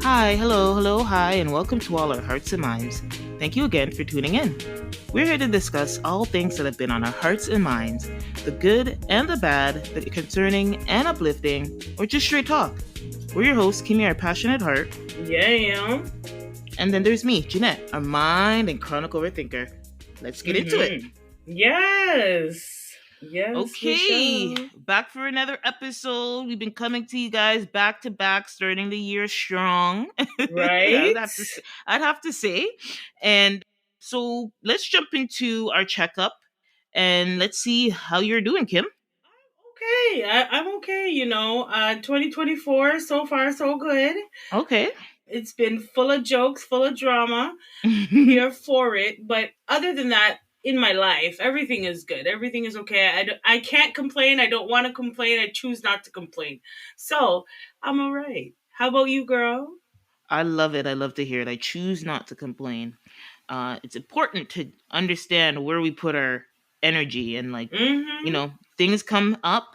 Hi, hello, hi, and welcome to all our hearts and minds. Thank you again for tuning in. We're here to discuss all things that have been on our hearts and minds, the good and the bad, the concerning and uplifting, or just straight talk. We're your hosts, Kimmy, our passionate heart. Yeah. And then there's me, Jeanette, our mind and chronic overthinker. Let's get into it. Yes. Yes, we Okay, shall. back for another episode. We've been coming to you guys back to back, starting the year strong. Right? I'd have to say. And so let's jump into our checkup and let's see how you're doing, Kim. Okay. I'm okay, 2024, so far, so good. Okay. It's been full of jokes, full of drama. Here for it. But other than that, in my life, everything is good. Everything is okay. I can't complain. I don't want to complain. I choose not to complain. So I'm all right. How about you, girl? I love it. I love to hear it. I choose not to complain. It's important to understand where we put our energy and Mm-hmm. things come up,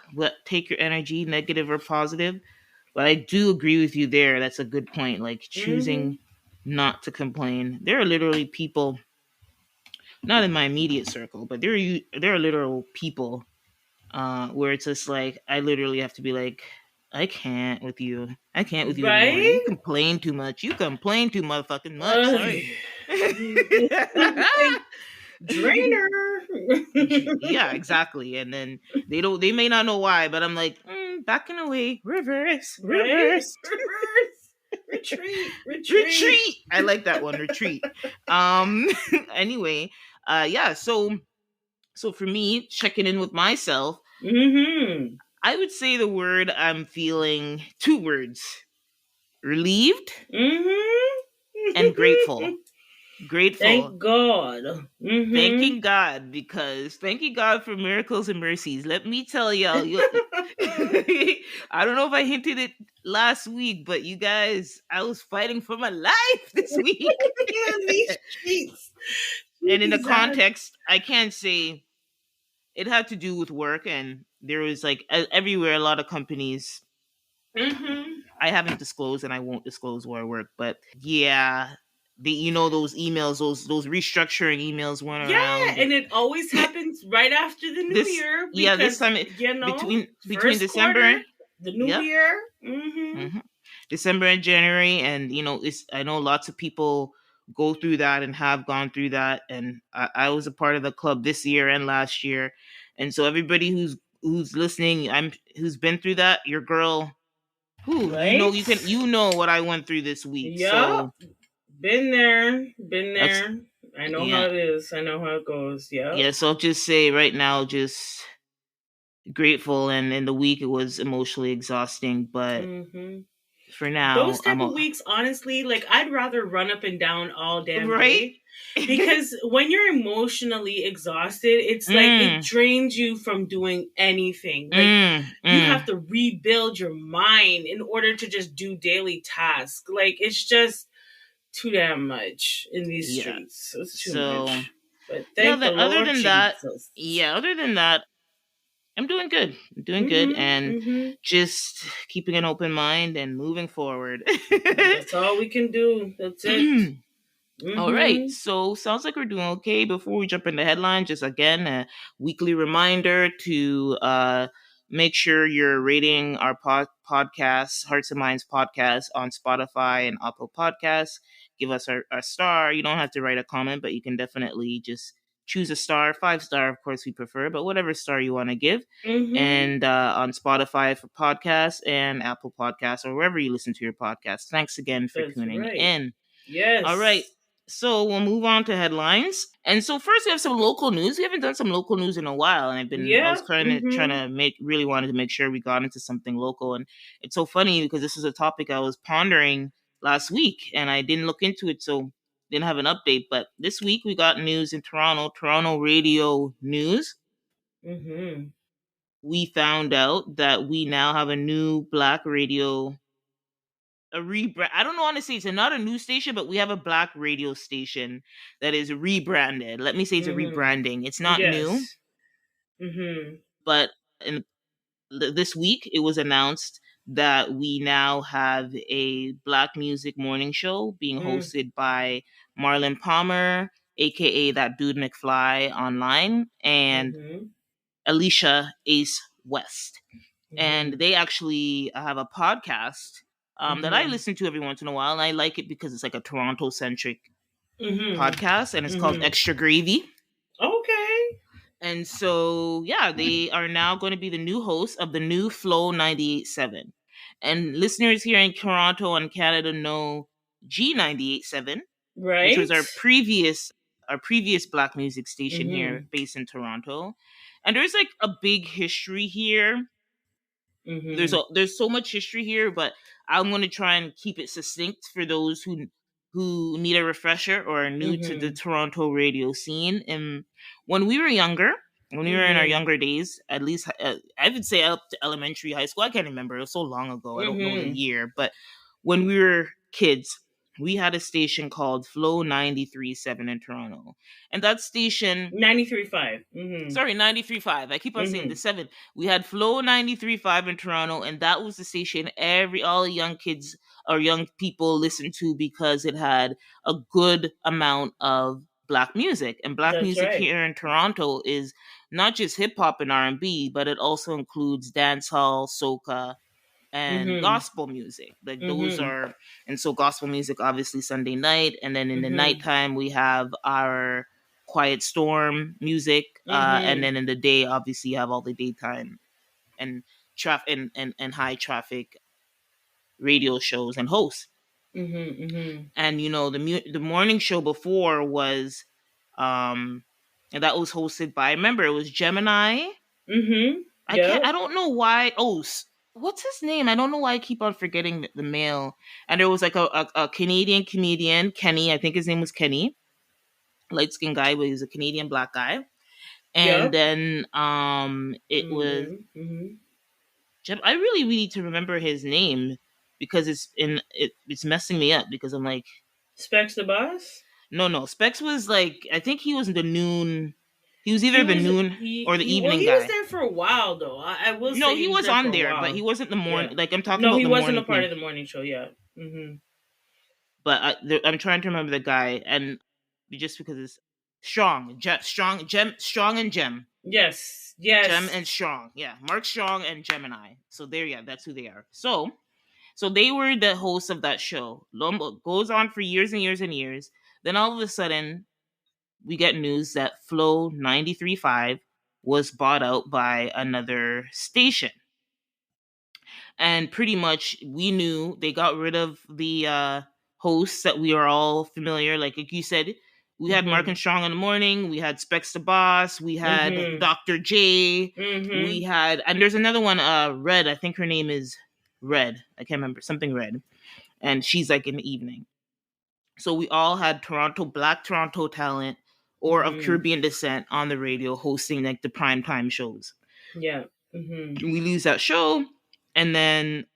take your energy, negative or positive. But I do agree with you there. That's a good point. Like Mm-hmm. choosing not to complain. There are literally people, not in my immediate circle, but there are literal people where it's just like I literally have to be like, I can't with you. I can't with you anymore. You Right? complain too much. You complain too motherfucking much. Ugh. Sorry. Like, drainer. Yeah, exactly. And then they may not know why, but I'm like, backing away, reverse, Right? reverse. Reverse. Retreat. Retreat. Retreat. I like that one. Retreat. Anyway, yeah. So for me, checking in with myself, Mm-hmm. I would say the word I'm feeling. Two words: relieved and Mm-hmm. grateful. Grateful. Thank God. Mm-hmm. Thanking God, because thanking God for miracles and mercies. Let me tell y'all, I don't know if I hinted it last week, but you guys, I was fighting for my life this week. These streets. And in the Jesus. context, I can't say it had to do with work, and there was like everywhere a lot of companies. Mm-hmm. I haven't disclosed, and I won't disclose where I work, but yeah, those emails, those restructuring emails went Yeah, around. and it always happens right after the new This year this because, time between first December, quarter, the new yep, year. Mm-hmm. hmm December and January, and it's I know lots of people go through that and have gone through that, and I was a part of the club this year and last year, and so everybody who's listening, who's been through that, your girl, who Right? you know what I went through this week, Yup. so Been there. Been that's there. I know how yeah it is. I know how it goes. Yep. yeah. So I'll just say right now, just grateful, and in the week it was emotionally exhausting, but Mm-hmm. for Those now type of weeks, honestly, like I'd rather run up and down all damn right. day because when you're emotionally exhausted, it's like it mm, drains you from doing anything. Like mm, you have mm. to rebuild your mind in order to just do daily tasks. Like it's just too damn much in these Yeah. streets. It's too So much. But yeah. thank the Lord Jesus. Other than that, I'm doing good. I'm doing good, Mm-hmm. and Mm-hmm. just keeping an open mind and moving forward. That's all we can do. That's it. All right. Mm-hmm. So sounds like we're doing okay. Before we jump into headlines, just again a weekly reminder to make sure you're rating our podcast, Hearts and Minds podcast on Spotify and Apple Podcasts. Give us a star. You don't have to write a comment, but you can definitely just choose a star, 5 star, of course we prefer, but whatever star you want to give. Mm-hmm. And on Spotify for podcasts and Apple Podcasts or wherever you listen to your podcast. Thanks again for That's tuning right. in. All right. Yes. So we'll move on to headlines. And so first we have some local news. We haven't done some local news in a while, and I was Yeah. trying Mm-hmm. to really wanted to make sure we got into something local. And it's so funny because this is a topic I was pondering last week, and I didn't look into it, so didn't have an update. But this week we got news in Toronto radio news. Mm-hmm. We found out that we now have a new black radio, a rebrand. I don't know, honestly, it's not a new station, but we have a black radio station that is rebranded. Let me say it's a Mm-hmm. rebranding. It's not new, Yes. Mm-hmm. but in this week it was announced that we now have a Black music morning show being Mm. hosted by Marlon Palmer, aka that dude McFly online, and Mhm. Alicia Ace West. And Mhm. they actually have a podcast that I Mhm. listen to every once in a while, and I like it because it's like a Toronto centric Mhm. podcast, and it's called Mhm. Extra Gravy. Okay. And so, yeah, they are now going to be the new host of the new Flow 98.7. And listeners here in Toronto and Canada know G 98.7, which was Right. our previous Black music station here Mhm. based in Toronto. And there's like a big history here. Mhm. There's so much history here, but I'm going to try and keep it succinct for those who need a refresher or are new to the Mhm. Toronto radio scene. And when we were younger, when we were in our Mhm. younger days, at least I would say up to elementary, high school. I can't remember. It was so long ago. I don't know the Mhm. year, but when we were kids, we had a station called Flow 93.7 in Toronto, and that station. 93.5. Mhm. Sorry, 93.5. I keep on saying the Mhm. 7. We had Flow 93.5 in Toronto, and that was the station all the young kids or young people listened to because it had a good amount of Black music. And Black That's music right. here in Toronto is not just hip hop and R&B, but it also includes dancehall, soca, and Mhm. gospel music. Like those Mhm. are, and so gospel music obviously Sunday night, and then in the Mhm. nighttime we have our Quiet Storm music, and Mhm. then in the day obviously you have all the daytime and traffic and high traffic radio shows and hosts. Mhm. Mhm. And the morning show before was, um, and that was hosted by, I remember it was Gemini. Mhm. I Yep. don't know why. Oh, what's his name? I don't know why I keep on forgetting the male. And there was like a Canadian comedian, Kenny. I think his name was Kenny, light skinned guy, but he was a Canadian Black guy. And Yep. then it was Mhm. Mhm. I really need to remember his name because it's messing me up because I'm like, Specs the boss. no, Specs was like, I think he was the noon. He was He either the was noon or the well. evening He was guy. there for a while, though. I will No, say he he was was there for on a there, but he while. wasn't the Yeah. morning. Like I'm talking No, about he the wasn't a morning part thing. of the morning show. Yeah. Mhm. But I'm trying to remember the guy, and just because it's strong and Yes. Gem and Yes. Strong, yeah, Mark Strong and Gemini. So there, yeah, that's who they are. So they were the hosts of that show. Lombo goes on for years and years and years. Then all of a sudden, we get news that Flow 93.5 was bought out by another station, and pretty much we knew they got rid of the hosts that we are all familiar. Like you said, we had Mark Mhm. and Strong in the morning. We had Specs the Boss. We had Mhm. Dr. J. We Mhm. had, and there's another one, Red. I think her name is Red. I can't remember, something Red, and she's like in the evening. So we all had Black Toronto talent or of Mhm. Caribbean descent on the radio hosting like the prime time shows. Yeah. Mhm. We lose that show, and then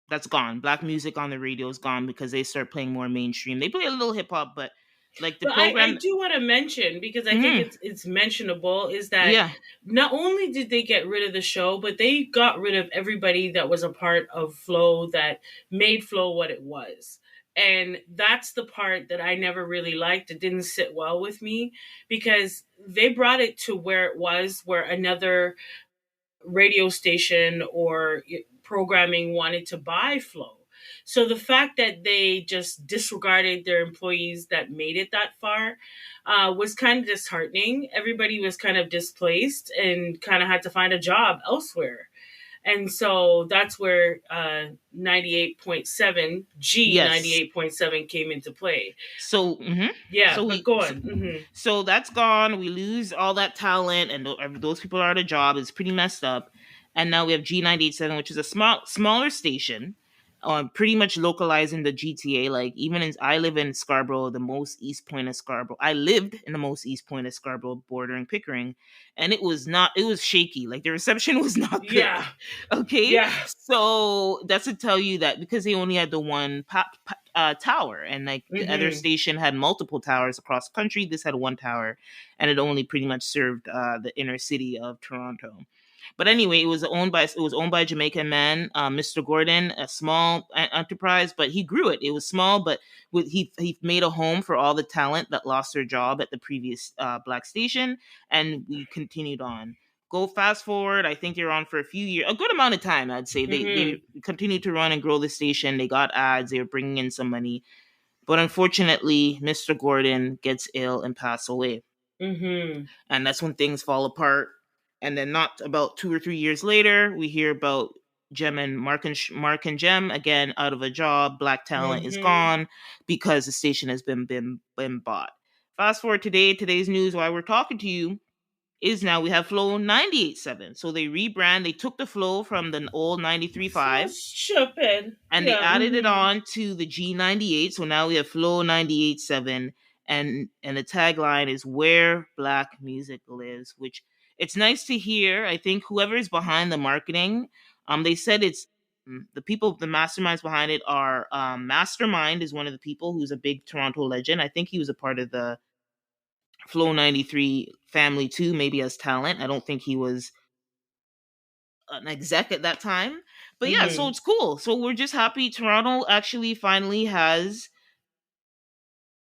that's gone. Black music on the radio is gone because they start playing more mainstream. They play a little hip hop, but like the But I program. do want to mention, because I think Mhm, it's mentionable, is that yeah. not only did they get rid of the show, but they got rid of everybody that was a part of Flow that made Flow what it was. And that's the part that I never really liked. It didn't sit well with me because they brought it to where it was, where another radio station or programming wanted to buy Flow. So the fact that they just disregarded their employees that made it that far was kind of disheartening. Everybody was kind of displaced and kind of had to find a job elsewhere. And so that's where 98.7, G Yes. 98.7 came into play. So, Yeah, so but we, go so, on. Hmm. so that's gone. We lose all that talent, and those people are out of job. It's pretty messed up. And now we have G 98.7, which is a smaller station, pretty much localizing the GTA. Like even I live in Scarborough, the most east point of Scarborough. I lived in the most east point of Scarborough, bordering Pickering, and it was not. It was shaky. Like the reception was not Yeah, good. Okay, yeah. so that's to tell you that because they only had the one tower, and like the other Hmm. station had multiple towers across the country, this had one tower, and it only pretty much served the inner city of Toronto. But anyway, it was owned by a Jamaican man, Mr. Gordon, a small enterprise, but he grew it. It was small, but he made a home for all the talent that lost their job at the previous black station, and we continued on. Go fast forward, I think they're on for a few years, a good amount of time. I'd say they Mhm. continued to run and grow the station. They got ads, they were bringing in some money, but unfortunately, Mr. Gordon gets ill and passed away, Mhm. and that's when things fall apart. And then, not about 2 or 3 years later, we hear about Jem and Mark and Jem again out of a job. Black talent is Mhm. gone because the station has been bought. Fast forward today, today's news. Why we're talking to you is now we have Flow 98.7. So they rebrand. They took the Flow from the old So 93.5 stupid. and they Yeah. added it Mhm. on to the G98. So now we have Flow 98.7, and the tagline is "Where Black Music Lives," which it's nice to hear. I think whoever is behind the marketing, they said it's the people, the masterminds behind it are Mastermind is one of the people who's a big Toronto legend. I think he was a part of the Flow 93 family too, maybe as talent. I don't think he was an exec at that time. But yeah, so Mhm. it's cool. So we're just happy Toronto actually finally has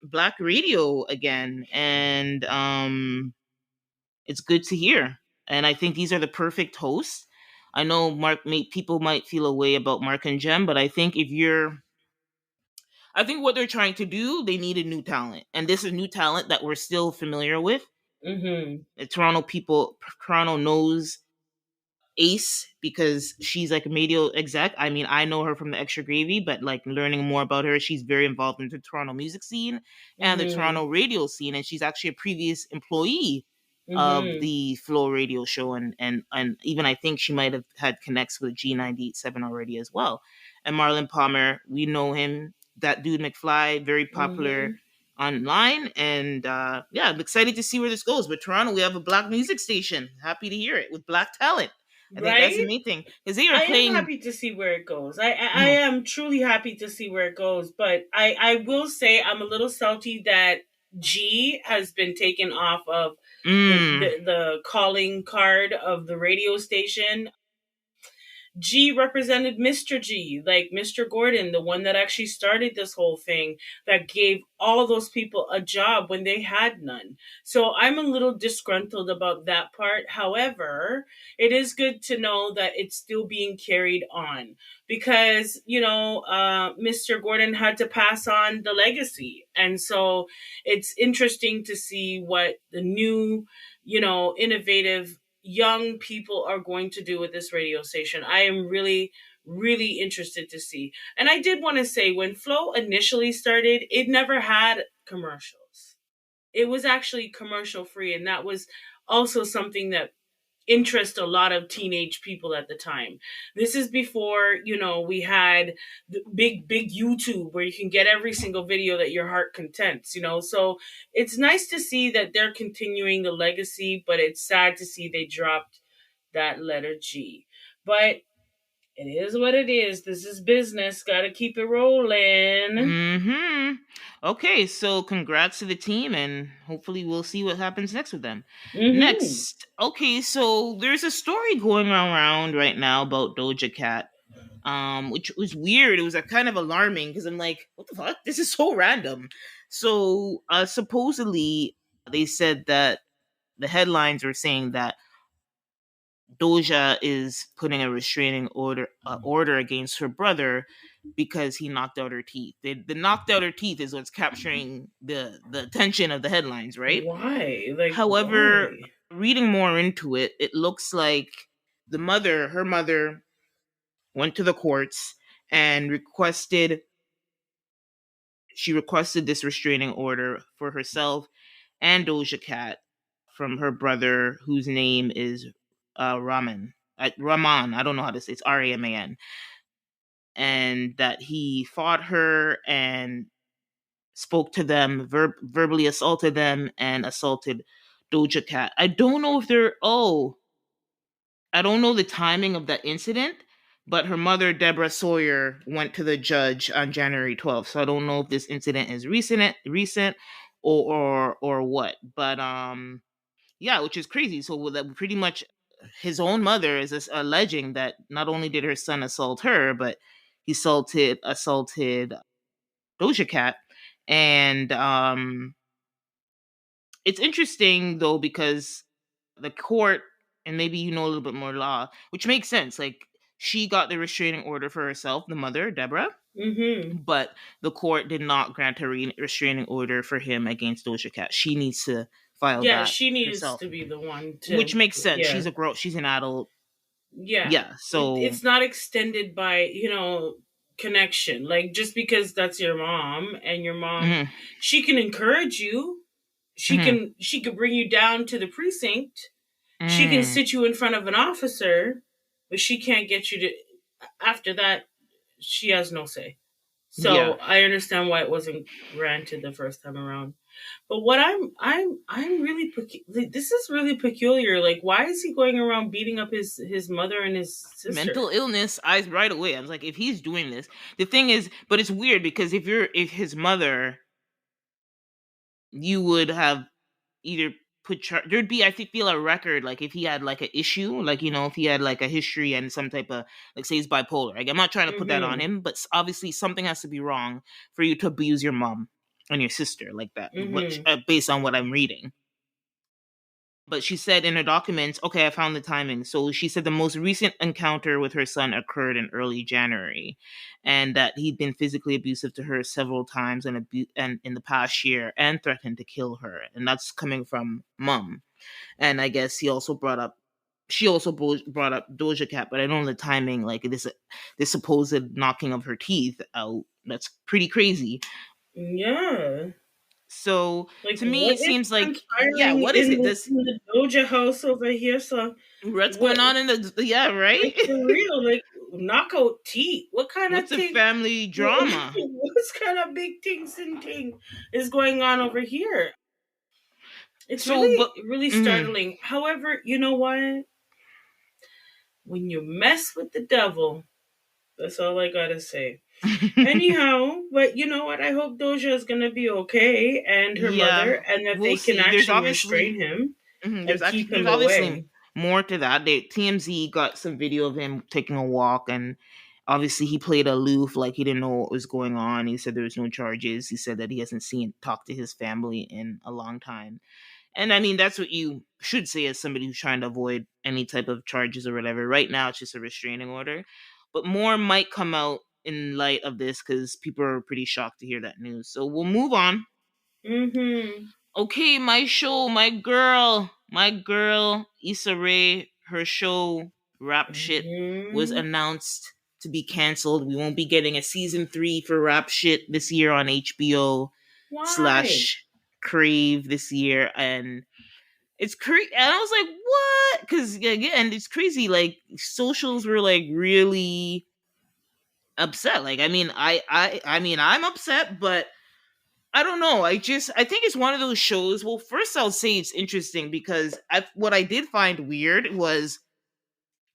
black radio again, and it's good to hear. And I think these are the perfect hosts. I know people might feel a way about Mark and Jem, but I think what they're trying to do, they needed new talent, and this is new talent that we're still familiar with. Mhm. The Toronto knows Ace because she's like a media exec. I mean, I know her from the Extra Gravy, but like learning more about her, she's very involved in the Toronto music scene and the Mhm. Toronto radio scene, and she's actually a previous employee of Mhm. the Flow radio show, and even I think she might have had connects with G98.7 already as well. And Marlon Palmer, we know him, that dude McFly, very popular Mhm. online, and yeah, I'm excited to see where this goes. But Toronto, we have a black music station. Happy to hear it with black talent. I think that's the Right? main thing because they are I am playing. happy to see where it goes. I Mhm. am truly happy to see where it goes. But I will say I'm a little salty that G has been taken off of Mm, the calling card of the radio station. G represented Mr. G, like Mr. Gordon, the one that actually started this whole thing, that gave all those people a job when they had none. So I'm a little disgruntled about that part. However, it is good to know that it's still being carried on because, Mr. Gordon had to pass on the legacy. And so it's interesting to see what the new, innovative young people are going to do with this radio station. I am really, really interested to see. And I did want to say when Flow initially started, it never had commercials. It was actually commercial free. And that was also something that interest a lot of teenage people at the time. This is before, we had the big YouTube where you can get every single video that your heart contents. So it's nice to see that they're continuing the legacy, but it's sad to see they dropped that letter G. But it is what it is. This is business. Got to keep it rolling. hmm Okay, so congrats to the team, and hopefully we'll see what happens next with them. Mhm. Next, okay, so there's a story going around right now about Doja Cat, which was weird. It was a kind of alarming because I'm like, what the fuck? This is so random. So, supposedly, they said that the headlines were saying that Doja is putting a restraining order against her brother because he knocked out her teeth. The knocked out her teeth is what's capturing the attention of the headlines, right? Why? Like However, why? reading more into it, it looks like her mother, went to the courts and requested this restraining order for herself and Doja Cat from her brother, whose name is Raman. I don't know how to say it's Raman, and that he fought her and spoke to them, verbally assaulted them, and assaulted Doja Cat. I don't know the timing of that incident, but her mother, Deborah Sawyer, went to the judge on January 12th. So I don't know if this incident is recent, or what. But yeah, which is crazy. So that pretty much his own mother is alleging that not only did her son assault her, but he assaulted Doja Cat. And it's interesting though, because the court, and maybe you know a little bit more law, which makes sense. Like, she got the restraining order for herself, the mother, Deborah, Mm-hmm. but the court did not grant a restraining order for him against Doja Cat. She needs to file Yeah, that she needs herself, to be the one which to. makes sense. Yeah, She's a girl. She's an adult. yeah. Yeah. So. It's not extended by connection. Like just because that's your mom and your mom, Mhm, she can encourage you. mhm, She could bring you down to the precinct. She can mm, sit you in front of an officer, but she can't get you to. After that, she has no say. yeah. So I understand why it wasn't granted the first time around. But what I'm really like, this is really peculiar. Like, why is he going around beating up his mother and his sister? Mental illness. I right away. I was like, if he's doing this, the thing is, but it's weird because if his mother, you would have either there'd be, I think, feel a record, like if he had like a issue, like, if he had like a history and some type of, like, say he's bipolar. Like, I'm not trying to put that on Mm-hmm. him, but obviously something has to be wrong for you to abuse your mom and your sister like that, which, Mm-hmm. based on what I'm reading. But she said in her documents, okay, I found the timing. So she said the most recent encounter with her son occurred in early January, and that he'd been physically abusive to her several times and in the past year, and threatened to kill her. And that's coming from mom. And I guess she also brought up Doja Cat, but I don't know the timing. Like, this supposed knocking of her teeth out. That's pretty crazy. Yeah. So Like, to me, what it is seems like, yeah, transpiring what is it? in the Doja house over here? So, What's what, going on in the, yeah, right? like, for real, like, knockout teeth. What kind of What's a thing? family drama? What's kind of big things and thing is going on over here? It's So, really, but really mhm. startling. However, you know what? When you mess with the devil, that's all I gotta say. Anyhow, but you know what? I hope Doja is gonna be okay and her Yeah, mother, and that we'll they can see. There's actually obviously restrain him there's and actually keep there's him obviously away. more to that. TMZ got some video of him taking a walk, and obviously he played aloof, like he didn't know what was going on. He said there was no charges. He said that he hasn't talked to his family in a long time. And I mean, that's what you should say as somebody who's trying to avoid any type of charges or whatever. Right now, it's just a restraining order. But more might come out in light of this, because people are pretty shocked to hear that news. So we'll move on. Mm-hmm. Okay, my girl, Issa Rae, her show, Rap Shit, was Mm-hmm. announced to be canceled. We won't be getting a season 3 for Rap Shit this year on HBO Why? slash Crave this year. And it's crazy. And I was like, what? Because again, it's crazy. Like, socials were like really upset. Like, I mean, I'm upset, but I don't know. I think it's one of those shows. Well, first I'll say it's interesting because what I did find weird was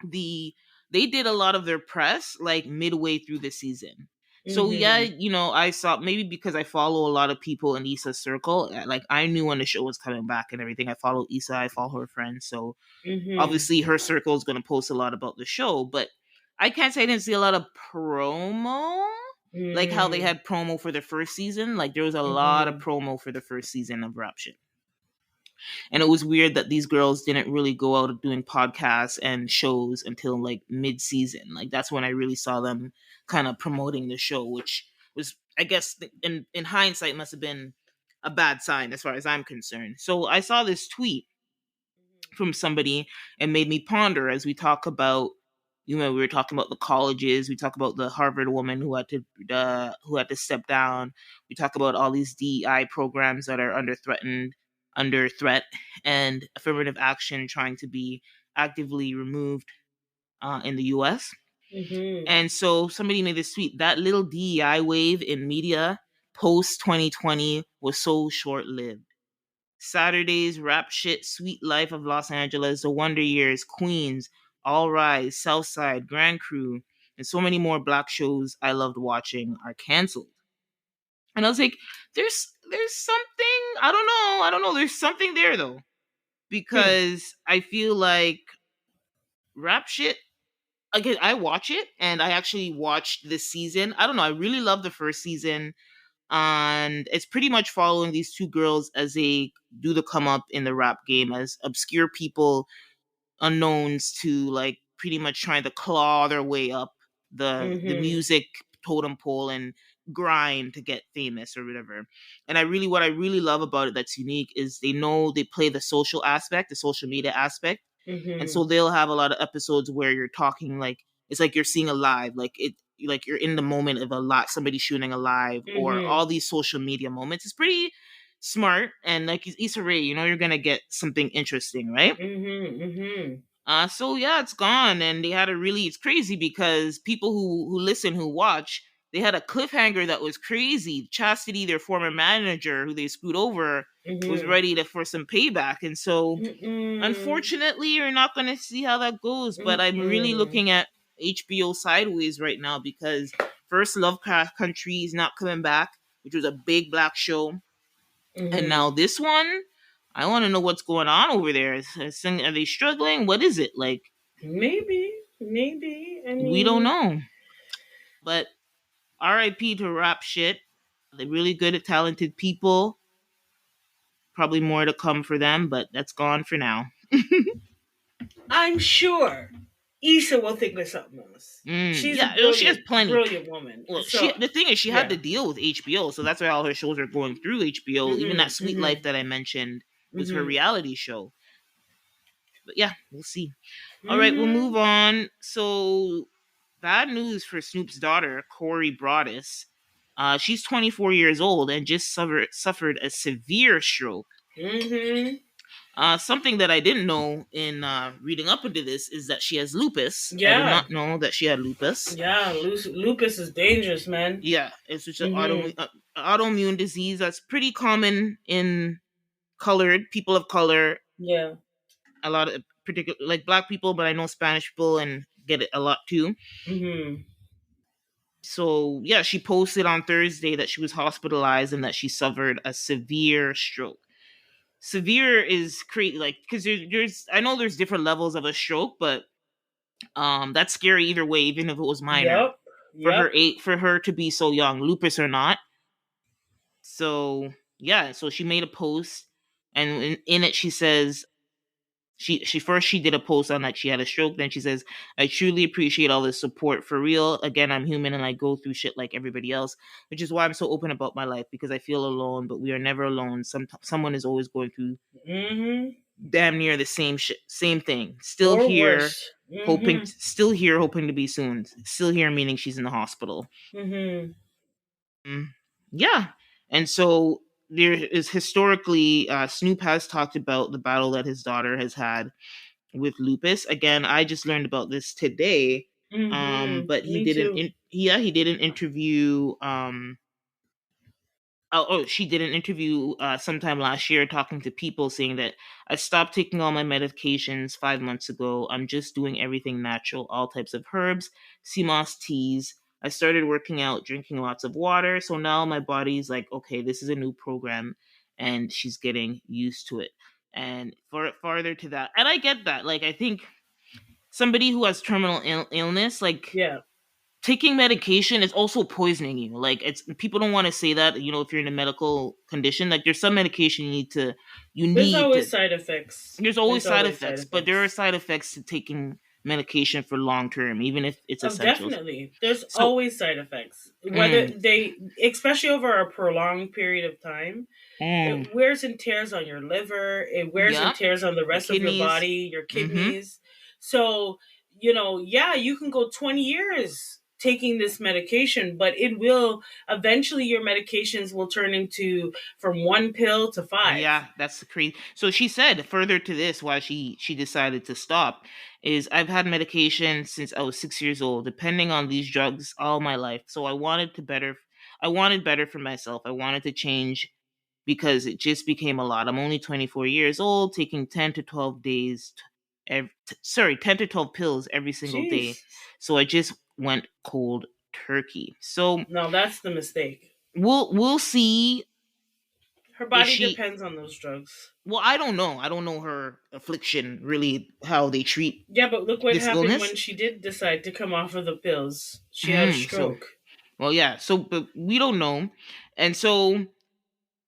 the they did a lot of their press like midway through the season. So yeah, Mm-hmm. I saw, maybe because I follow a lot of people in Issa's circle. Like, I knew when the show was coming back and everything. I follow Issa, I follow her friends, so Mm-hmm. obviously her circle is going to post a lot about the show. But I can't say I didn't see a lot of promo, like how they Mm-hmm. had promo for the first season. Like, there was a lot of Mm-hmm. promo for the first season of Rap Shit. And it was weird that these girls didn't really go out doing podcasts and shows until like mid-season. Like, that's when I really saw them kind of promoting the show, which was, I guess, in hindsight, must have been a bad sign as far as I'm concerned. So I saw this tweet from somebody and made me ponder, as we talk about, we were talking about the colleges, we talk about the Harvard woman who had to step down, we talk about all these DEI programs that are under threat, and affirmative action trying to be actively removed in the US. Mm-hmm. And so somebody made this tweet: that little DEI wave in media post 2020 was so short lived. Saturday's Rap Shit, Sweet Life of Los Angeles, The Wonder Years, Queens, All Rise, Southside, Grand Crew, and so many more black shows I loved watching are canceled. And I was like, there's something, I don't know, there's something there though. Hmm. Because I feel like Rap shit. Again, I watch it, and I actually watched this season. I don't know. I really love the first season, and it's pretty much following these two girls as they do the come up in the rap game as obscure people, unknowns to like pretty much trying to claw their way up the Mhm. music totem pole and grind to get famous or whatever. And what I really love about it that's unique is they know they play the social aspect, the social media aspect. And so Mhm. they'll have a lot of episodes where you're talking like it's like you're seeing a live, like you're in the moment of a lot somebody shooting a live or all Mhm. these social media moments. It's pretty smart, and like Issa Rae, you're gonna get something interesting, right? Mhm. Mhm. So yeah, it's gone, and they had a really. It's crazy because people who listen, who watch, they had a cliffhanger that was crazy. Chastity, their former manager, who they screwed over, was Mhm. ready to for some payback, and so Mm-mm. unfortunately, you're not going to see how that goes. But I'm really Mm-mm. looking at HBO sideways right now because First Lovecraft Country is not coming back, which was a big black show, and now Mhm. this one. I want to know what's going on over there. Are they struggling? What is it like? Maybe. Maybe. I We don't mean, know. But RIP to rap shit. They're really good at talented people. Probably more to come for them, but that's gone for now. I'm sure Issa will think of something else. She's a Yeah, you know, she has brilliant, plenty. brilliant woman. Well, So, the thing is, she had to yeah. deal with HBO, so that's why all her shows are going through HBO. Even that Mhm. Sweet Life Mhm. that I mentioned was her Mhm. reality show. But yeah, we'll see. All right, we'll move Mhm. on. So, bad news for Snoop's daughter, Corey Broaddus. She's 24 years old and just suffered a severe stroke. Mhm. Something that I didn't know in reading up into this is that she has lupus. I did Yeah. not know that she had lupus. Yeah. Lupus is dangerous, man. Yeah, it's just an Mhm. autoimmune disease that's pretty common in colored people of color. Yeah. A lot of particular like black people, but I know Spanish people and get it a lot too. Mhm. So yeah, she posted on Thursday that she was hospitalized and that she suffered a severe stroke. Severe is crazy, like because there's I know there's different levels of a stroke, but that's scary either way, even if it was minor. Yep. Yep. For her to be so young, lupus or not. So yeah, so she made a post, and in it she says she did a post on like she had a stroke. Then she says, "I truly appreciate all this support. For real, again, I'm human and I go through shit like everybody else, which is why I'm so open about my life because I feel alone, but we are never alone. Someone is always going through Mhm. damn near the same shit, same thing. Or worse. Mhm. Still here, hoping to be soon. Still here, meaning she's in the hospital." Mhm. Mm, yeah. And so there is historically, Snoop has talked about the battle that his daughter has had with lupus. Again, I just learned about this today. Mhm. But Me too. he did an interview. She did an interview sometime last year talking to people saying that I stopped taking all my medications 5 months ago. I'm just doing everything natural, all types of herbs, sea moss teas. I started working out, drinking lots of water. So now my body's like, okay, this is a new program, and she's getting used to it. And for farther to that, and I get that. Like, I think somebody who has terminal illness, like Yeah. taking medication is also poisoning you. Like it's people don't want to say that, if you're in a medical condition, like there's some medication you There's need to always side effects. there's always There's side always side effects, but there are effects. side effects to taking medication for long term, even if it's Oh, essentials. definitely. There's So always side effects. Whether mm, they, especially over a prolonged period of time, mm, it wears and tears on your liver. It wears and yeah, tears on the the rest of your kidneys. body, your Mm-hmm. kidneys. So, yeah, you can go 20 years taking this medication, but it will eventually your medications will turn into from one pill to five. Yeah, that's crazy. So she said further to this why she decided to stop is I've had medication since I was 6 years old, depending on these drugs all my life. So I wanted better for myself. I wanted to change because it just became a lot. I'm only 24 years old, taking 10 to 12 days, 10 to 12 pills every single day. Jesus. So I just went cold turkey. So No, that's the mistake. we'll see Her Is body she? depends on those drugs. Well, I don't know. I don't know her affliction really, how they treat Yeah, but look what this happened when illness. she did decide to come off of the pills. She had a So, stroke. well, yeah. So, but we don't know, and so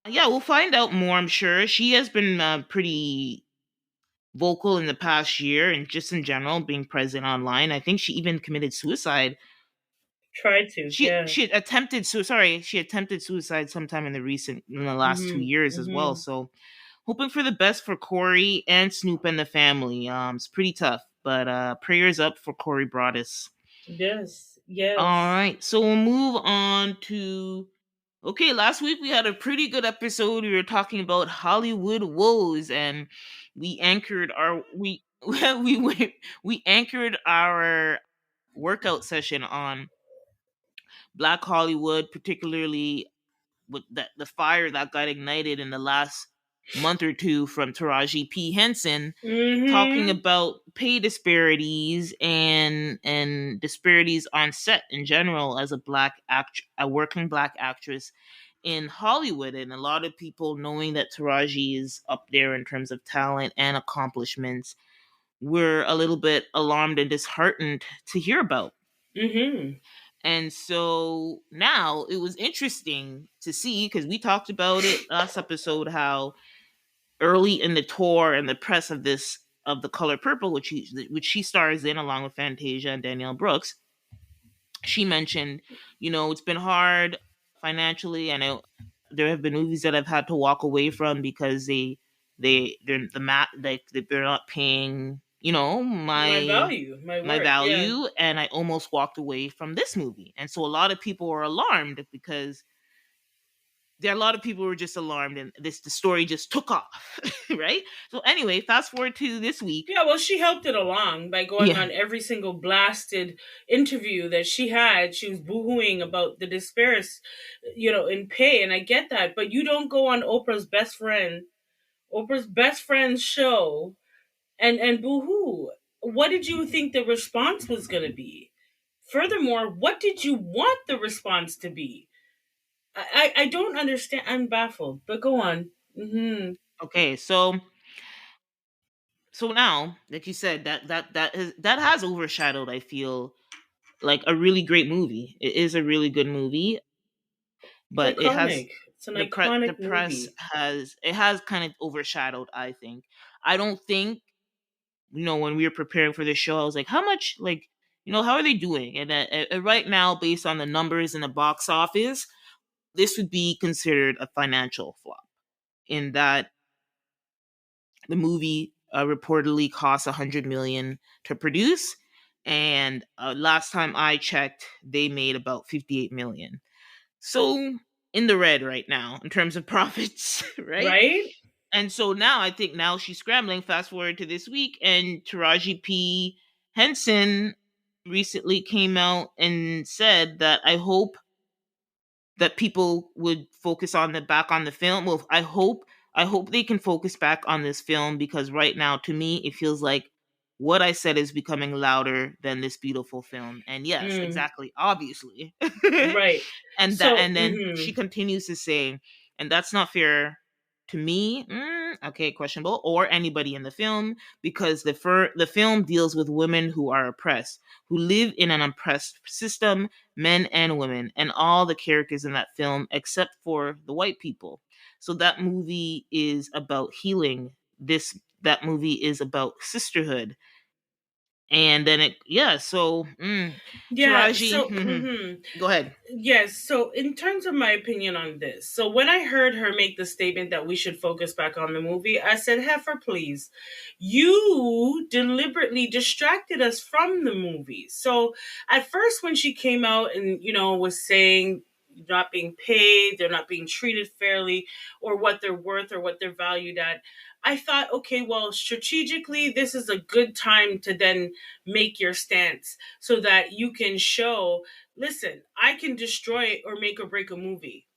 yeah, we'll find out more. I'm sure she has been pretty vocal in the past year, and just in general, being present online. I think she even committed suicide. Tried to, yeah. She attempted suicide sometime in the last two Mhm. years as well. Mhm. So hoping for the best for Corey and Snoop and the family. It's pretty tough, but prayers up for Corey Broadus. Yes. All Yes. right, so we'll move on to. Okay, last week we had a pretty good episode. We were talking about Hollywood woes, and we anchored our we anchored our workout session on Black Hollywood, particularly with the fire that got ignited in the last month or two from Taraji P Henson, talking Mhm. about pay disparities and disparities on set in general as a working black actress in Hollywood, and a lot of people knowing that Taraji is up there in terms of talent and accomplishments were a little bit alarmed and disheartened to hear about. Mhm. And so now it was interesting to see, because we talked about it last episode, how early in the tour and the press of The Color Purple, which she stars in along with Fantasia and Danielle Brooks, she mentioned, it's been hard financially. I know there have been movies that I've had to walk away from because they're the mat they're not paying, My my value, my my worth. Yeah. value, and I almost walked away from this movie. And so a lot of people were alarmed because there are a lot of people who were just alarmed, and the story just took off. Right? So anyway, fast forward to this week. Yeah, well, she helped it along by going Yeah. on every single blasted interview that she had. She was boohooing about the disparity, in pay, and I get that. But you don't go on Oprah's best friend's show, and boohoo. What did you think the response was going to be? Furthermore, what did you want the response to be? I don't understand. I'm baffled. But go on. Hmm. Okay, so now, like you said, that has overshadowed, I feel, like a really great movie. It is a really good movie, It's but iconic. It's an the iconic press movie. has kind of overshadowed, I think. I don't think, when we were preparing for this show, I was like, how much, like, how are they doing? And right now, based on the numbers in the box office, this would be considered a financial flop, in that the movie reportedly cost 100 million to produce, and last time I checked, they made about 58 million. So in the red right now in terms of profits, right? Right? And so now I think now she's scrambling. Fast forward to this week, and Taraji P Henson recently came out and said that people would focus on the back on the film. Well, I hope they can focus back on this film, because right now, to me, it feels like what I said is becoming louder than this beautiful film. And yes, Mm, exactly, obviously. right. And So, then she continues to say, and that's not fair to me. Okay, questionable, or anybody in the film, because the film deals with women who are oppressed, who live in an oppressed system, men and women, and all the characters in that film except for the white people. So that movie is about healing. That movie is about sisterhood. And then yeah. Taraji, So, mhm. go ahead. Yes. So, in terms of my opinion on this, so when I heard her make the statement that we should focus back on the movie, I said, Heifer, please. You deliberately distracted us from the movie. So, at first, when she came out and, was saying, not being paid, they're not being treated fairly, or what they're worth or what they're valued at. I thought, okay, well, strategically, this is a good time to then make your stance so that you can show, listen, I can destroy or make or break a movie.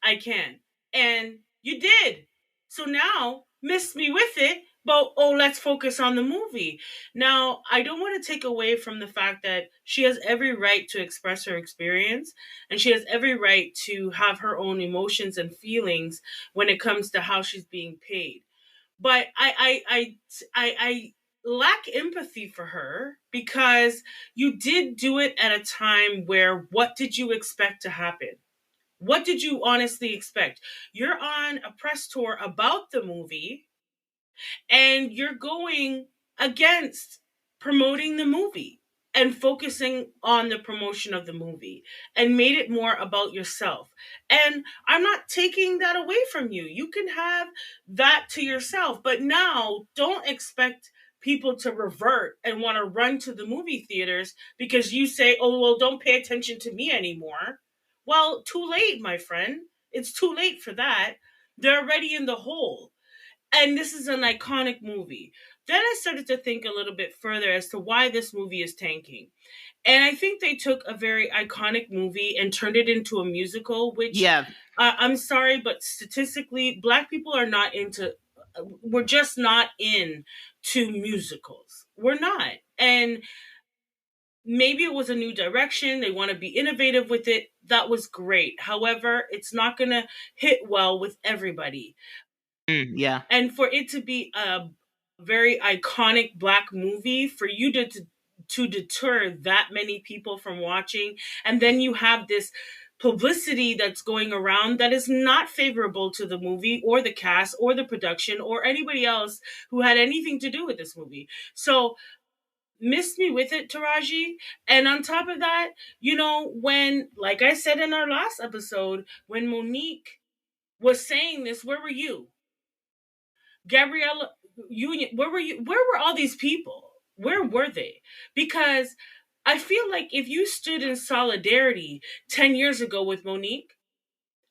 I can. And you did. So now, miss me with it. But let's focus on the movie. Now, I don't want to take away from the fact that she has every right to express her experience, and she has every right to have her own emotions and feelings when it comes to how she's being paid. But I lack empathy for her because you did do it at a time where what did you expect to happen? What did you honestly expect? You're on a press tour about the movie and you're going against promoting the movie and focusing on the promotion of the movie and made it more about yourself. And I'm not taking that away from you. You can have that to yourself, but now don't expect people to revert and want to run to the movie theaters because you say, "Oh, well, don't pay attention to me anymore." Well, too late, my friend. It's too late for that. They're already in the hole, and this is an iconic movie. Then I started to think a little bit further as to why this movie is tanking. And I think they took a very iconic movie and turned it into a musical, which Yeah. I'm sorry, but statistically, Black people are not into, we're just not in to musicals. We're not. And maybe it was a new direction. They want to be innovative with it. That was great. However, it's not going to hit well with everybody. Yeah. And for it to be a very iconic Black movie, for you to deter that many people from watching, and then you have this publicity that's going around that is not favorable to the movie or the cast or the production or anybody else who had anything to do with this movie. So missed me with it, Taraji. And on top of that, when, like I said in our last episode, when Monique was saying this, where were you? Gabriella Union, where were you? Where were all these people? Where were they? Because I feel like if you stood in solidarity 10 years ago with Monique,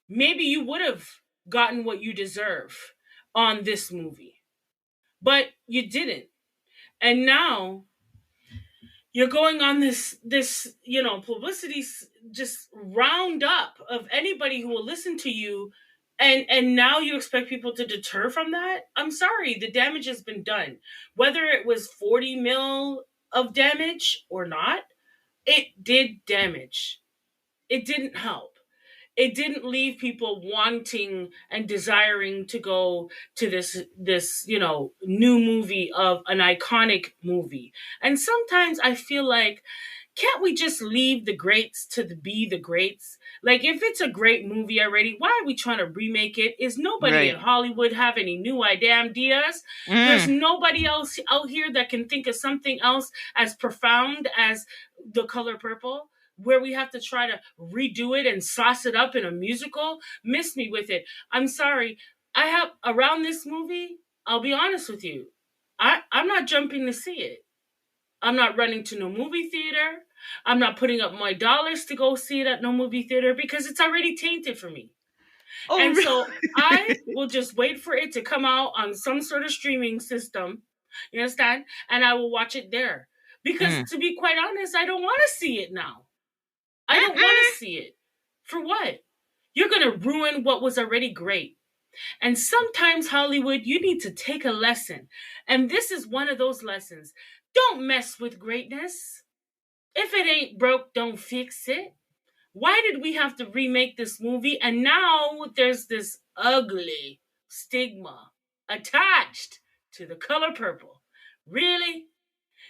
maybe you would have gotten what you deserve on this movie. But you didn't. And now you're going on this publicity just roundup of anybody who will listen to you, and now you expect people to deter from that. I'm sorry, the damage has been done. Whether it was 40 mil of damage or not, it did damage. It didn't help. It didn't leave people wanting and desiring to go to this new movie of an iconic movie. And sometimes I feel like, can't we just leave the greats to be the greats? Like, if it's a great movie already, why are we trying to remake it? Is nobody in Right. Hollywood have any new ideas? There's Mm. nobody else out here that can think of something else as profound as The Color Purple, where we have to try to redo it and sauce it up in a musical. Miss me with it. I'm sorry. I have around this movie, I'll be honest with you. I'm not jumping to see it. I'm not running to no movie theater. I'm not putting up my dollars to go see it at no movie theater because it's already tainted for me. Oh, And so I really? will just wait for it to come out on some sort of streaming system. You understand? And I will watch it there. Because Mm. to be quite honest, I don't want to see it now. I don't want Mm-mm. to see it. For what? You're going to ruin what was already great. And sometimes, Hollywood, you need to take a lesson. And this is one of those lessons. Don't mess with greatness. If it ain't broke, don't fix it. Why did we have to remake this movie? And now there's this ugly stigma attached to The Color Purple. Really?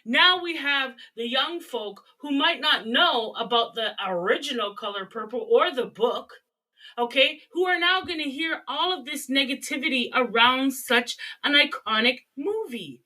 Now we have the young folk who might not know about the original Color Purple or the book, okay, who are now going to hear all of this negativity around such an iconic movie.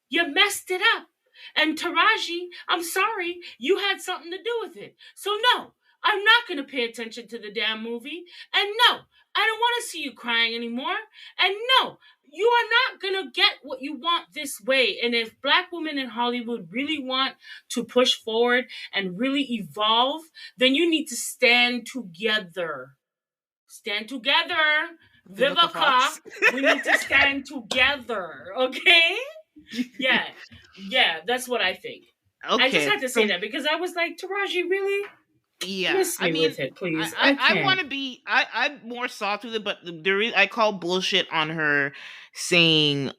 You messed it up. And Taraji, I'm sorry, you had something to do with it. So, no, I'm not going to pay attention to the damn movie. And no, I don't want to see you crying anymore. And no, you are not going to get what you want this way. And if Black women in Hollywood really want to push forward and really evolve, then you need to stand together. Stand together. Vivica Vivica, Fox. we need to stand together, okay? Yeah, yeah, that's what I think. I just Okay. had to say So that because I was like, Taraji, really? Yeah, Miss I me mean, with it, please. I want can't. to be. I'm more soft with it, but there is. I call bullshit on her saying,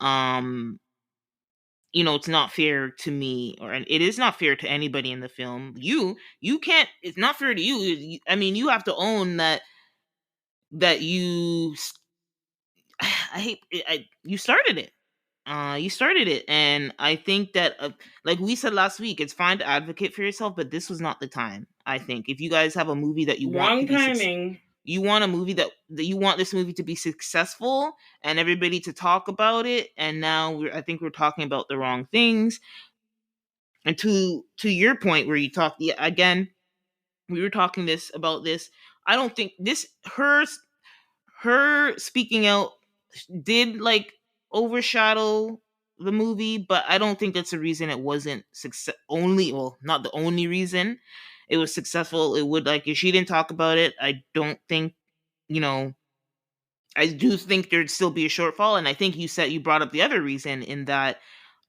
it's not fair to me, or and it is not fair to anybody in the film. You can't. It's not fair to you. I mean, you have to own that I hate. You started it. You started it, and I think that, like we said last week, it's fine to advocate for yourself, but this was not the time. I think if you guys have a movie that you want to Wrong be timing. you want a movie that you want this movie to be successful and everybody to talk about it, and now I think we're talking about the wrong things. And to your point where you talk, yeah, again, we were talking this about this. I don't think this her speaking out did like overshadow the movie, but I don't think that's the reason it wasn't success only, well, not the only reason it was successful. It would, like, if she didn't talk about it, I don't think, you know, I do think there'd still be a shortfall. And I think you brought up the other reason, in that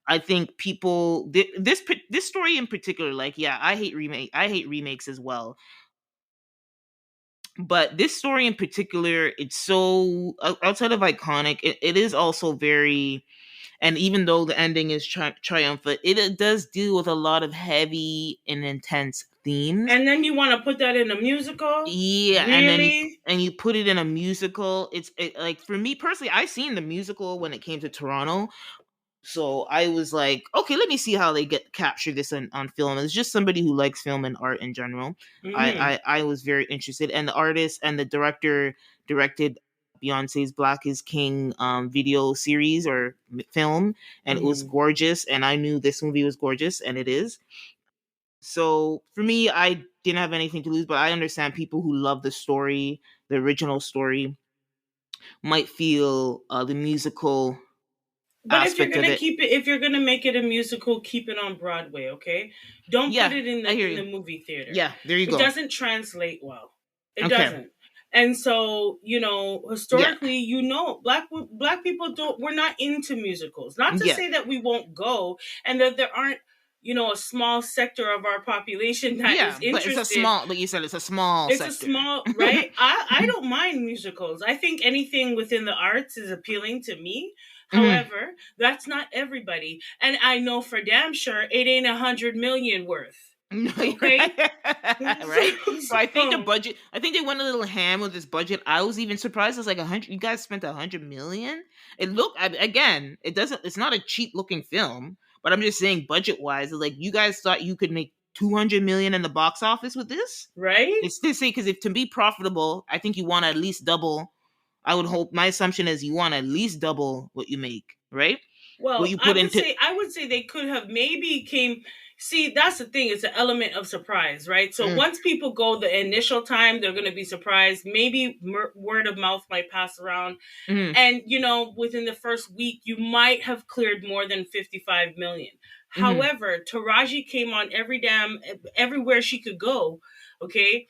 I think people this story in particular, like, yeah, I hate remakes as well, but this story in particular, it's so outside of iconic, it is also very, and even though the ending is triumphant, it does deal with a lot of heavy and intense themes. And then you want to put that in a musical? Yeah, Really? and you put it in a musical. Like, for me personally, I seen the musical when it came to Toronto, so I was like, okay, let me see how they get capture this on film. It's just somebody who likes film and art in general. Hmm. I was very interested, and the artist and the director directed Beyonce's Black is King video series or film, and it was Hmm. gorgeous. And I knew this movie was gorgeous, and it is. So for me, I didn't have anything to lose, but I understand people who love the story, the original story, might feel the musical But if you're aspect of gonna it. keep it, if you're gonna make it a musical, keep it on Broadway, okay? Don't put Yeah, it in I hear the you. movie theater. Yeah, there you It go. doesn't translate well. It Okay. doesn't. And so, Yeah. historically, black people don't. We're not into musicals. Not to Yeah. say that we won't go, and that there aren't, a small sector of our population that is Yeah, but it's a interested. small, like you said, it's a small It's a sector. small, right? I don't mind musicals. I think anything within the arts is appealing to me. Mhm. However, that's not everybody. And I know for damn sure it ain't 100 million worth. Okay? Right? So I think the So, budget, I think they went a little ham with this budget. I was even surprised. It's like 100, you guys spent 100 million. Again, it's not a cheap looking film, but I'm just saying, budget wise, like, you guys thought you could make 200 million in the box office with this? right? It's to say, because if to be profitable, I think you want to at least double. I would hope, my assumption is you want to at least double what you make, right? What Well, you put into. I would say they could have maybe came. See, that's the thing. It's an element of surprise, right? So Mm, once people go the initial time, they're going to be surprised. Maybe word of mouth might pass around. mm, And, within the first week, you might have cleared more than 55 million. mm, However, Taraji came on everywhere she could go, okay,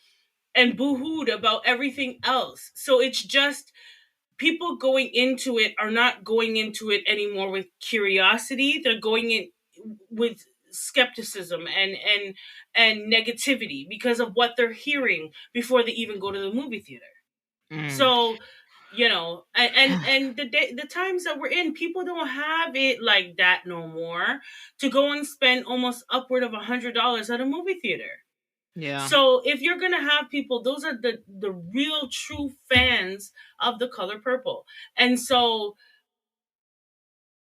and boohooed about everything else. So it's just people going into it are not going into it anymore with curiosity. They're going in with skepticism and negativity because of what they're hearing before they even go to the movie theater. mm. So, and the times that we're in, people don't have it like that no more to go and spend almost upward of $100 at a movie theater. Yeah. So if you're gonna have people, those are the real true fans of the color purple. And so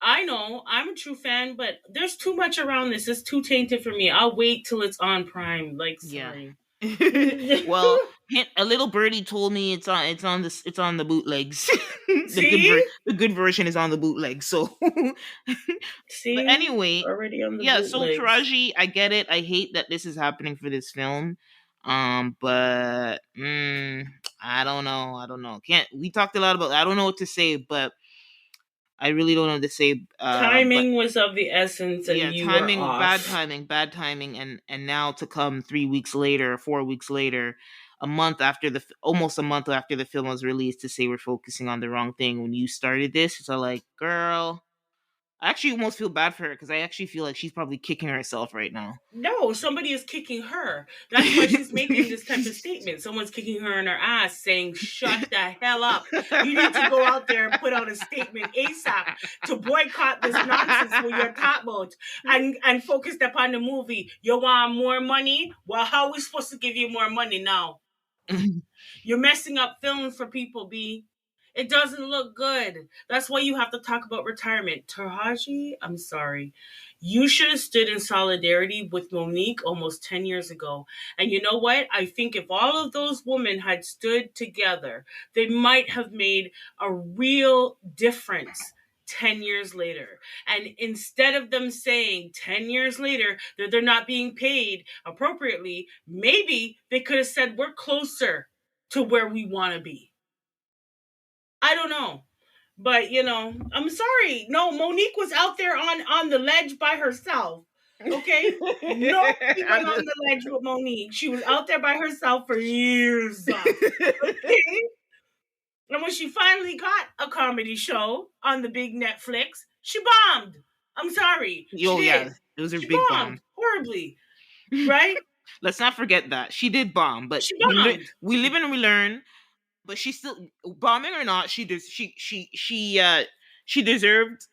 I know I'm a true fan, but there's too much around this. It's too tainted for me. I'll wait till it's on Prime. Like, Yeah. sorry. Well, a little birdie told me it's on the bootlegs. See? The good version is on the bootleg. So, but See? anyway, Already on the yeah. So bootlegs. Taraji, I get it. I hate that this is happening for this film. But I don't know. I don't know. Can't We talked a lot about. I don't know what to say, but I really don't know what to say. But Timing was of the essence and yeah, you were off. bad timing, and now to come 3 weeks later, 4 weeks later, a month after almost a month after the film was released, to say we're focusing on the wrong thing when you started this. It's all like, girl, I actually almost feel bad for her because I actually feel like she's probably kicking herself right now. No, somebody is kicking her. That's why she's making this type of statement. Someone's kicking her in her ass saying, shut the hell up. You need to go out there and put out a statement ASAP to boycott this nonsense with your top about and focus upon the movie. You want more money? Well, how are we supposed to give you more money now? You're messing up films for people, B. It doesn't look good. That's why you have to talk about retirement. Taraji, I'm sorry. You should have stood in solidarity with Monique almost 10 years ago. And you know what? I think if all of those women had stood together, they might have made a real difference 10 years later. And instead of them saying 10 years later that they're not being paid appropriately, maybe they could have said, we're closer to where we want to be. I don't know. But I'm sorry. No, Monique was out there on the ledge by herself. Okay? Nobody went on the ledge with Monique. She was out there by herself for years. Okay? And when she finally got a comedy show on the big Netflix, she bombed. I'm sorry. She Oh yeah, did. it was her She big bombed bomb. horribly. Right? Let's not forget that she did bomb, but She bombed. we live and we learn. But she still, bombing or not, she deserved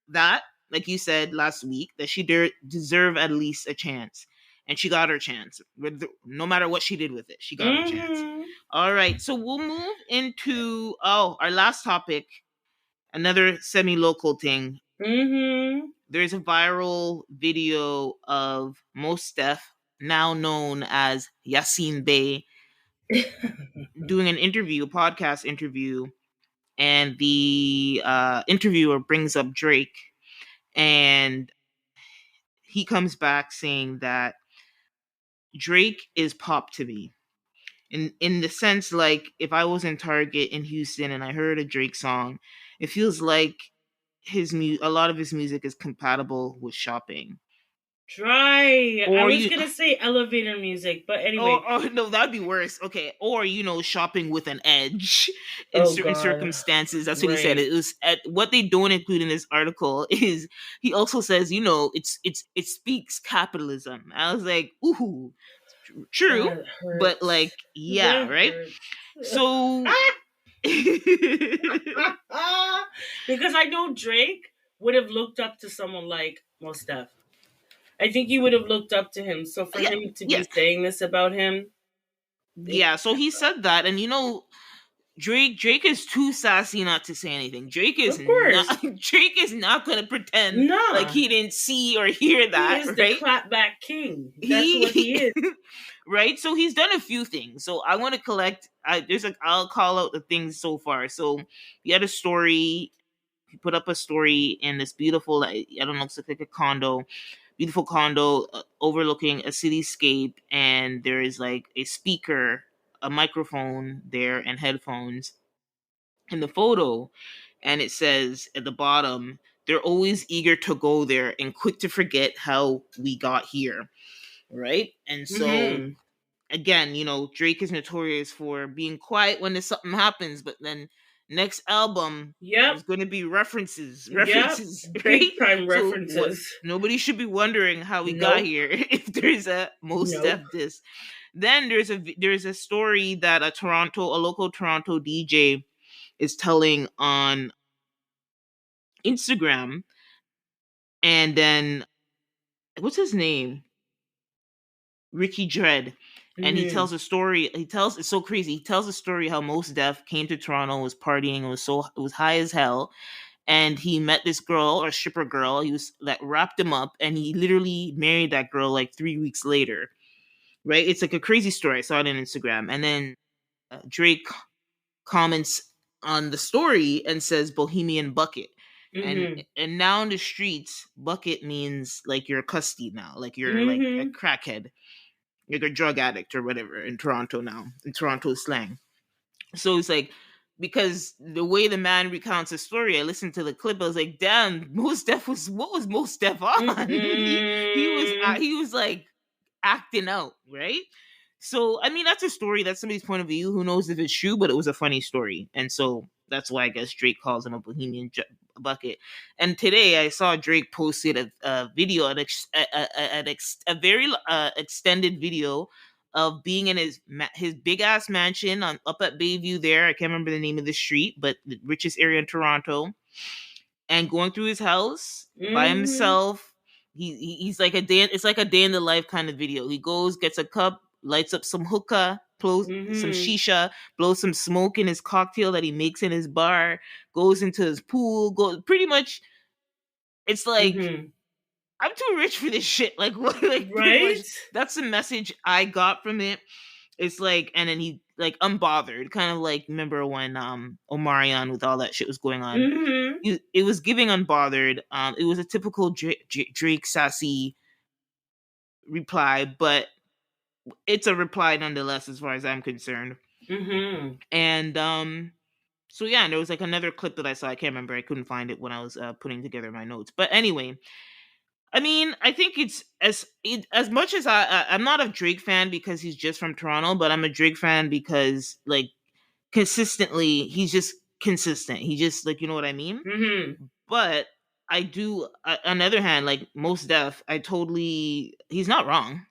that. Like you said last week, that she deserved at least a chance, and she got her chance. No matter what she did with it, she got her chance. Mm-hmm. All right, so we'll move into our last topic, another semi-local thing. Mm-hmm. There's a viral video of Mos Def, now known as Yassine Bey, doing an interview, a podcast interview, and the interviewer brings up Drake, and he comes back saying that Drake is pop to me. In the sense, like, if I was in Target in Houston and I heard a Drake song, it feels like a lot of his music is compatible with shopping. Dry. I Or was you gonna say elevator music, but anyway. or no, that'd be worse. Okay, or shopping with an edge in Oh certain God. circumstances. That's what he said. Right. It was what they don't include in this article is he also says, it speaks capitalism. I was like, ooh, true, That but hurts. like, yeah, That right. hurts. So Because I know Drake would have looked up to someone like Mos Def. I think he would have looked up to him. So for yeah, him to be yes, saying this about him, it, yeah. So he said that, and Drake is too sassy not to say anything. of course, Drake is not gonna pretend like nah. he didn't see or hear He that, is the right? clapback king. That's what he He is. right? So he's done a few things. So I want to collect I'll call out the things so far. So he had a story, he put up a story in this beautiful, I don't know, it's like a condo, beautiful condo overlooking a cityscape, and there is like a speaker, a microphone there, and headphones in the photo, and it says at the bottom, they're always eager to go there and quick to forget how we got here, right? And so Mm-hmm. again, Drake is notorious for being quiet when there's something happens, but then next album Yep. there's going to be references, Yep. right? Big time So what? references. Nobody should be wondering how we got Nope. here if there's a Mos Nope. Def diss. Then there's a story that a local Toronto DJ is telling on Instagram, and then what's his name? Ricky Dread. And he Mm-hmm. tells a story. It's so crazy. He tells a story how Mos Def came to Toronto, was partying, it was high as hell, and he met this girl, or stripper girl. He was that wrapped him up, and he literally married that girl like 3 weeks later. Right? It's like a crazy story. I saw it on Instagram, and then Drake comments on the story and says Bohemian Bucket. And Mm-hmm. and now in the streets, bucket means like you're a custody now, like you're like a Mm-hmm. crackhead, like a drug addict or whatever in Toronto now, in Toronto slang. So it's like, because the way the man recounts the story, I listened to the clip. I was like, damn, what was Mos Def on? Mm-hmm. He was like acting out, right? So I mean, that's a story. That's somebody's point of view. Who knows if it's true? But it was a funny story, and so that's why I guess Drake calls him a bohemian bucket. And today I saw Drake posted a video, a very extended video of being in his big ass mansion on up at Bayview. There, I can't remember the name of the street, but the richest area in Toronto, and going through his house by Mhm. himself. He's like a day. It's like a day in the life kind of video. He goes, gets a cup, lights up some hookah, blows some Mhm. shisha, blows some smoke in his cocktail that he makes in his bar, goes into his pool. Goes pretty much. It's like, Mhm. I'm too rich for this shit. Like, what? Like, pretty much, Right? that's the message I got from it. It's like, and then he like unbothered, kind of like, remember when Omarion with all that shit was going on. Mhm. It was giving unbothered. It was a typical Drake sassy reply, but it's a reply nonetheless, as far as I'm concerned. Mhm. And so yeah, and there was like another clip that I saw. I can't remember. I couldn't find it when I was putting together my notes. But anyway, I mean, I think it's as much as I'm not a Drake fan because he's just from Toronto, but I'm a Drake fan because like consistently he's just consistent. He just, like, you know what I mean. Mhm. But I do, on the other hand, like most deaf, I totally, he's not wrong.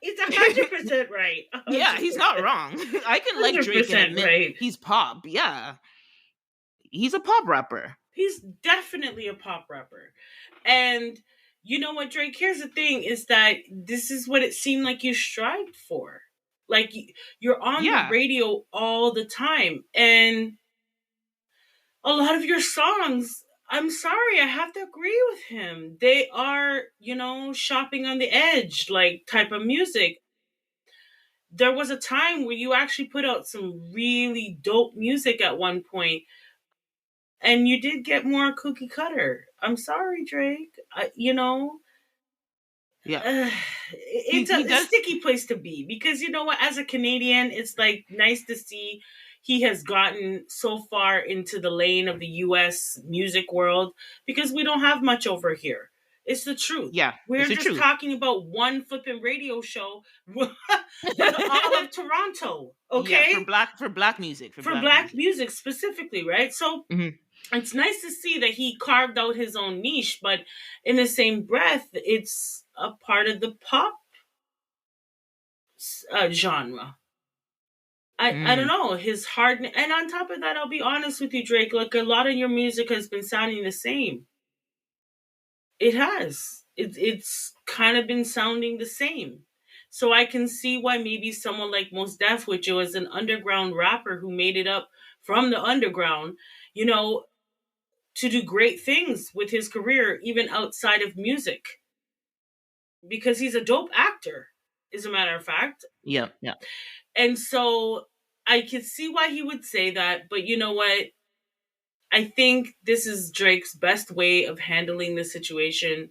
It's 100% right. a Yeah, hundred he's not percent. wrong. I can like Hundred Drake and percent admit right. he's pop. Yeah, he's a pop rapper. He's definitely a pop rapper. And you know what, Drake? Here's the thing: is that this is what it seemed like you strived for. Like you're on the Yeah, radio all the time, and a lot of your songs. I'm sorry, I have to agree with him. They are, shopping on the edge, like type of music. There was a time where you actually put out some really dope music at one point, and you did get more cookie cutter. I'm sorry, Drake. yeah. Uh, He it's he a does. sticky place to be because you know what? As a Canadian, it's like nice to see he has gotten so far into the lane of the U.S. music world because we don't have much over here. It's the truth. Yeah, it's We're the just truth. talking about one flipping radio show with all of Toronto, Yeah, okay? for black music, for For black black music. music specifically, right? So Hmm. it's nice to see that he carved out his own niche, but in the same breath, it's a part of the pop genre. I don't Mm. know his hard, and on top of that, I'll be honest with you, Drake. Like a lot of your music has been sounding the same. It has. It's kind of been sounding the same. So I can see why maybe someone like Mos Def, which was an underground rapper who made it up from the underground, you know, to do great things with his career, even outside of music, because he's a dope actor, as a matter of fact. Yeah, yeah, And so I can see why he would say that, but you know what? I think this is Drake's best way of handling the situation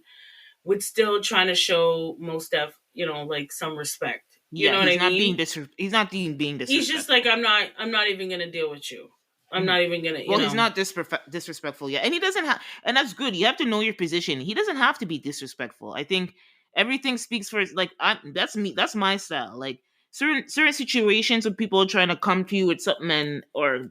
with still trying to show most of, like some respect. You yeah. know what I mean? He's not being He's just like, disrespectful. I'm not even gonna deal with you. I'm not even gonna, Well, he's not disrespectful yet, and he doesn't have, and that's good. You have to know your position. He doesn't have to be disrespectful. I think everything speaks for, like, that's me. That's my style. Like certain situations when people are trying to come to you with something, and or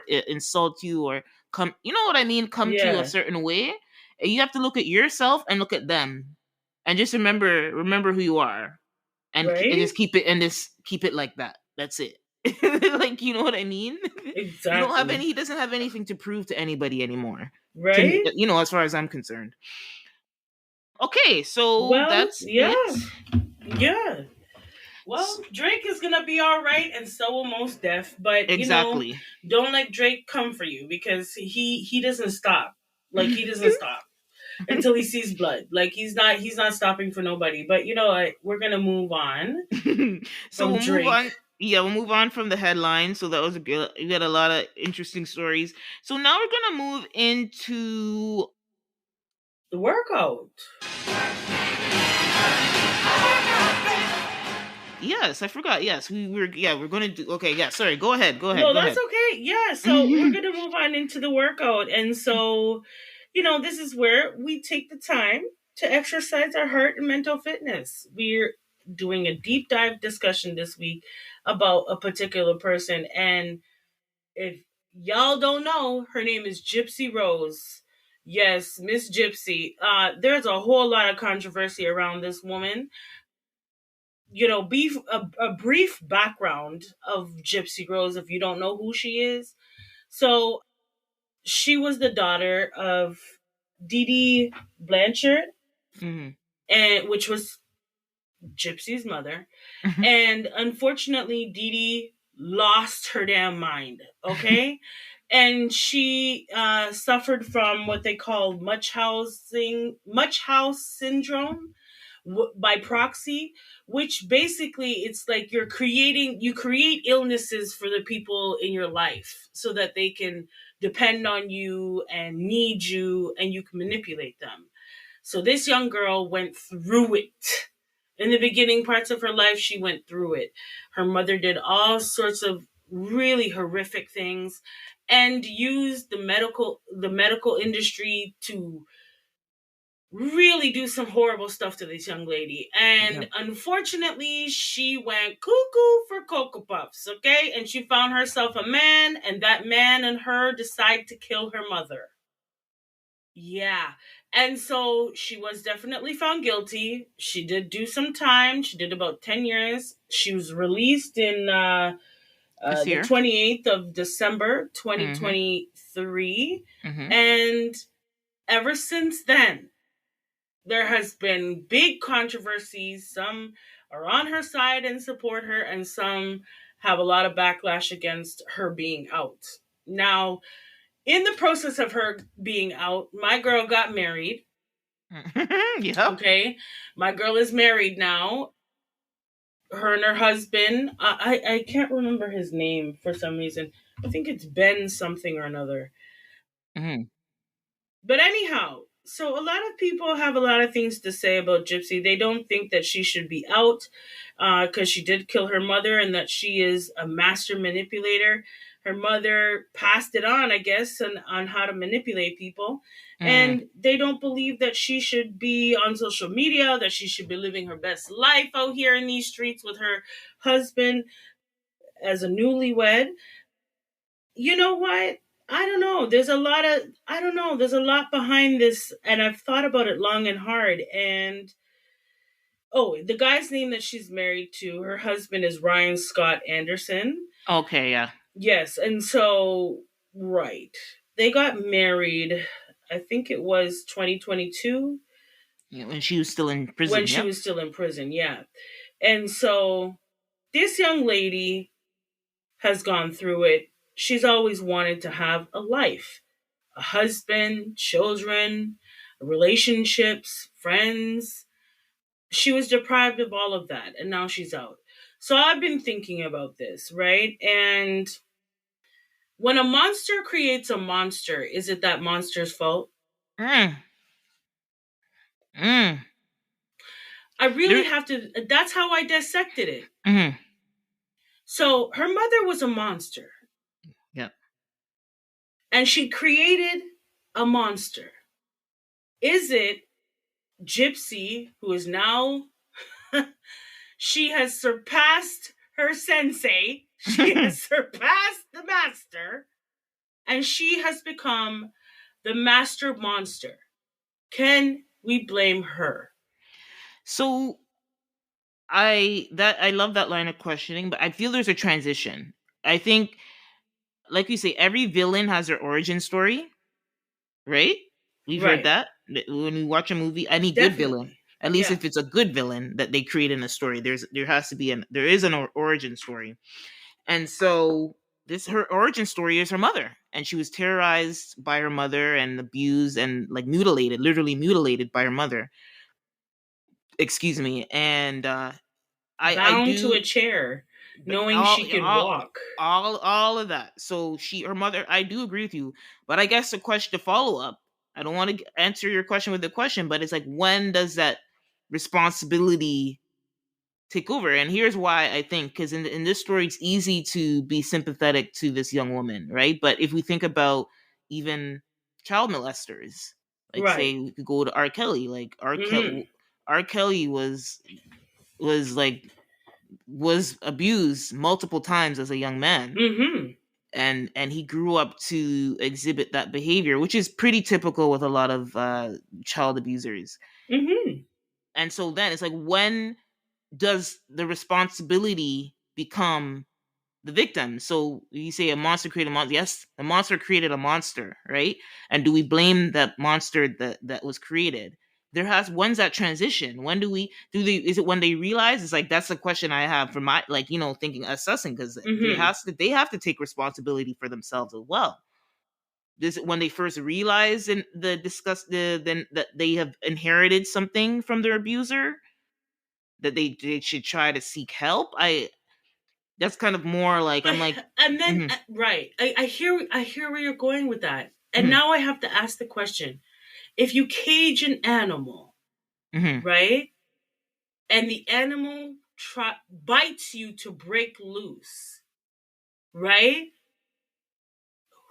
insult you, or come, you know what I mean, come to you a Yeah, certain way. And you have to look at yourself and look at them, and just remember who you are, and right? just keep it like that. That's it. Like, you know what I mean? You don't have any Exactly. He doesn't have anything to prove to anybody anymore. To me, Right? as far as I'm concerned. Okay, so Well, that's yeah. it. Yeah. Well, S- Drake is gonna be all right, and so will Most Def. But exactly. don't let Drake come for you because he doesn't stop. Like he doesn't stop until he sees blood. Like he's not stopping for nobody. But you know what? We're gonna move on So from we'll move Drake. on. Yeah, we'll move on from the headline. So that was a good. We got a lot of interesting stories. So now we're gonna move into. The workout. Yes, I forgot. Yes, we were. Yeah, we're gonna do. Okay, yeah. Sorry. Go ahead. Go ahead. No, Go that's ahead. okay. Yeah, so we're gonna move on into the workout, and so this is where we take the time to exercise our heart and mental fitness. We're doing a deep dive discussion this week about a particular person, and if Y'all don't know. Her name is Gypsy Rose. Yes, Miss Gypsy. There's a whole lot of controversy around this woman. A brief background of Gypsy Rose if you don't know who she is. So she was the daughter of Dee Dee Blanchard, Mm-hmm. and which was Gypsy's mother. And unfortunately, Dee Dee lost her damn mind. Okay. And she suffered from what they call much house syndrome by proxy, which basically it's like you create illnesses for the people in your life so that they can depend on you and need you and you can manipulate them. So this young girl went through it. In the beginning parts of her life, she went through it. Her mother did all sorts of really horrific things and used the medical industry to really do some horrible stuff to this young lady. Yeah. And unfortunately, she went cuckoo for Cocoa Puffs, okay? And she found herself a man, and that man and her decided to kill her mother. Yeah. And so she was definitely found guilty. She did do some time. She did about 10 years. She was released in This the year. 28th of December, Mm-hmm. 2023. Mm-hmm. And ever since then, there has been big controversies. Some are on her side and support her, and some have a lot of backlash against her being out. Now, in the process of her being out, my girl got married. Yep. Okay, my girl is married now. Her and her husband. I can't remember his name for some reason. I think it's Ben something or another. Mm-hmm. But anyhow, so a lot of people have a lot of things to say about Gypsy. They don't think that she should be out because she did kill her mother and that she is a master manipulator. Her mother passed it on, I guess, on how to manipulate people. Mm. And they don't believe that she should be on social media, that she should be living her best life out here in these streets with her husband as a newlywed. You know what? I don't know. I don't know. There's a lot behind this, and I've thought about it long and hard. And oh, the guy's name that she's married to, her husband is Ryan Scott Anderson. Okay. Yeah. Yes, and so, right. They got married, I think it was 2022 Yeah, when she was still in when prison. she Yep. was still in prison. Yeah. And so, this young lady has gone through it. She's always wanted to have a life, a husband, children, relationships, friends. She was deprived of all of that, and now she's out. So I've been thinking about this, right? And when a monster creates a monster, is it that monster's fault? Mm. Mm. I really There. have to, that's how I dissected it. Mm. So her mother was a monster, Yep. and she created a monster. Is it Gypsy, who is now she has surpassed her sensei. She has surpassed the master. And she has become the master monster. Can we blame her? So I love that line of questioning, but I feel there's a transition. I think, like you say, every villain has their origin story, right? We've heard Right. that when we watch a movie, any good villain, Definitely. at least Yeah. if it's a good villain that they create in a story, there has to be there is an origin story. And so this her origin story is her mother, and she was terrorized by her mother and abused and like mutilated, literally mutilated by her mother. Excuse me. And I Bound to do a chair, knowing all she could all walk. all of that. So her mother, I do agree with you, but I guess the question to follow up, I don't want to answer your question with the question, but it's like, when does that responsibility take over? And here's why I think, because in this story, it's easy to be sympathetic to this young woman, right? But if we think about even child molesters, like Right. say we could go to R. Kelly, like Mm-hmm. R. Kelly was like was abused multiple times as a young man. Mm-hmm. and he grew up to exhibit that behavior, which is pretty typical with a lot of child abusers. Mm-hmm. And so then it's like, when does the responsibility become the victim? So you say a monster created a monster. Yes, the monster created a monster, right? And do we blame that monster that was created? There has When's that transition? When do we do they is it when they realize? It's like, that's the question I have for my, like, thinking, assessing, because Mm-hmm. they have to take responsibility for themselves as well. Is it when they first realize, and the discuss the then that they have inherited something from their abuser, that they should try to seek help? That's kind of more like, But I'm like, and then mhm, right, I hear where you're going with that. And mhm, now I have to ask the question: if you cage an animal, mhm. right, and the animal bites you to break loose, right?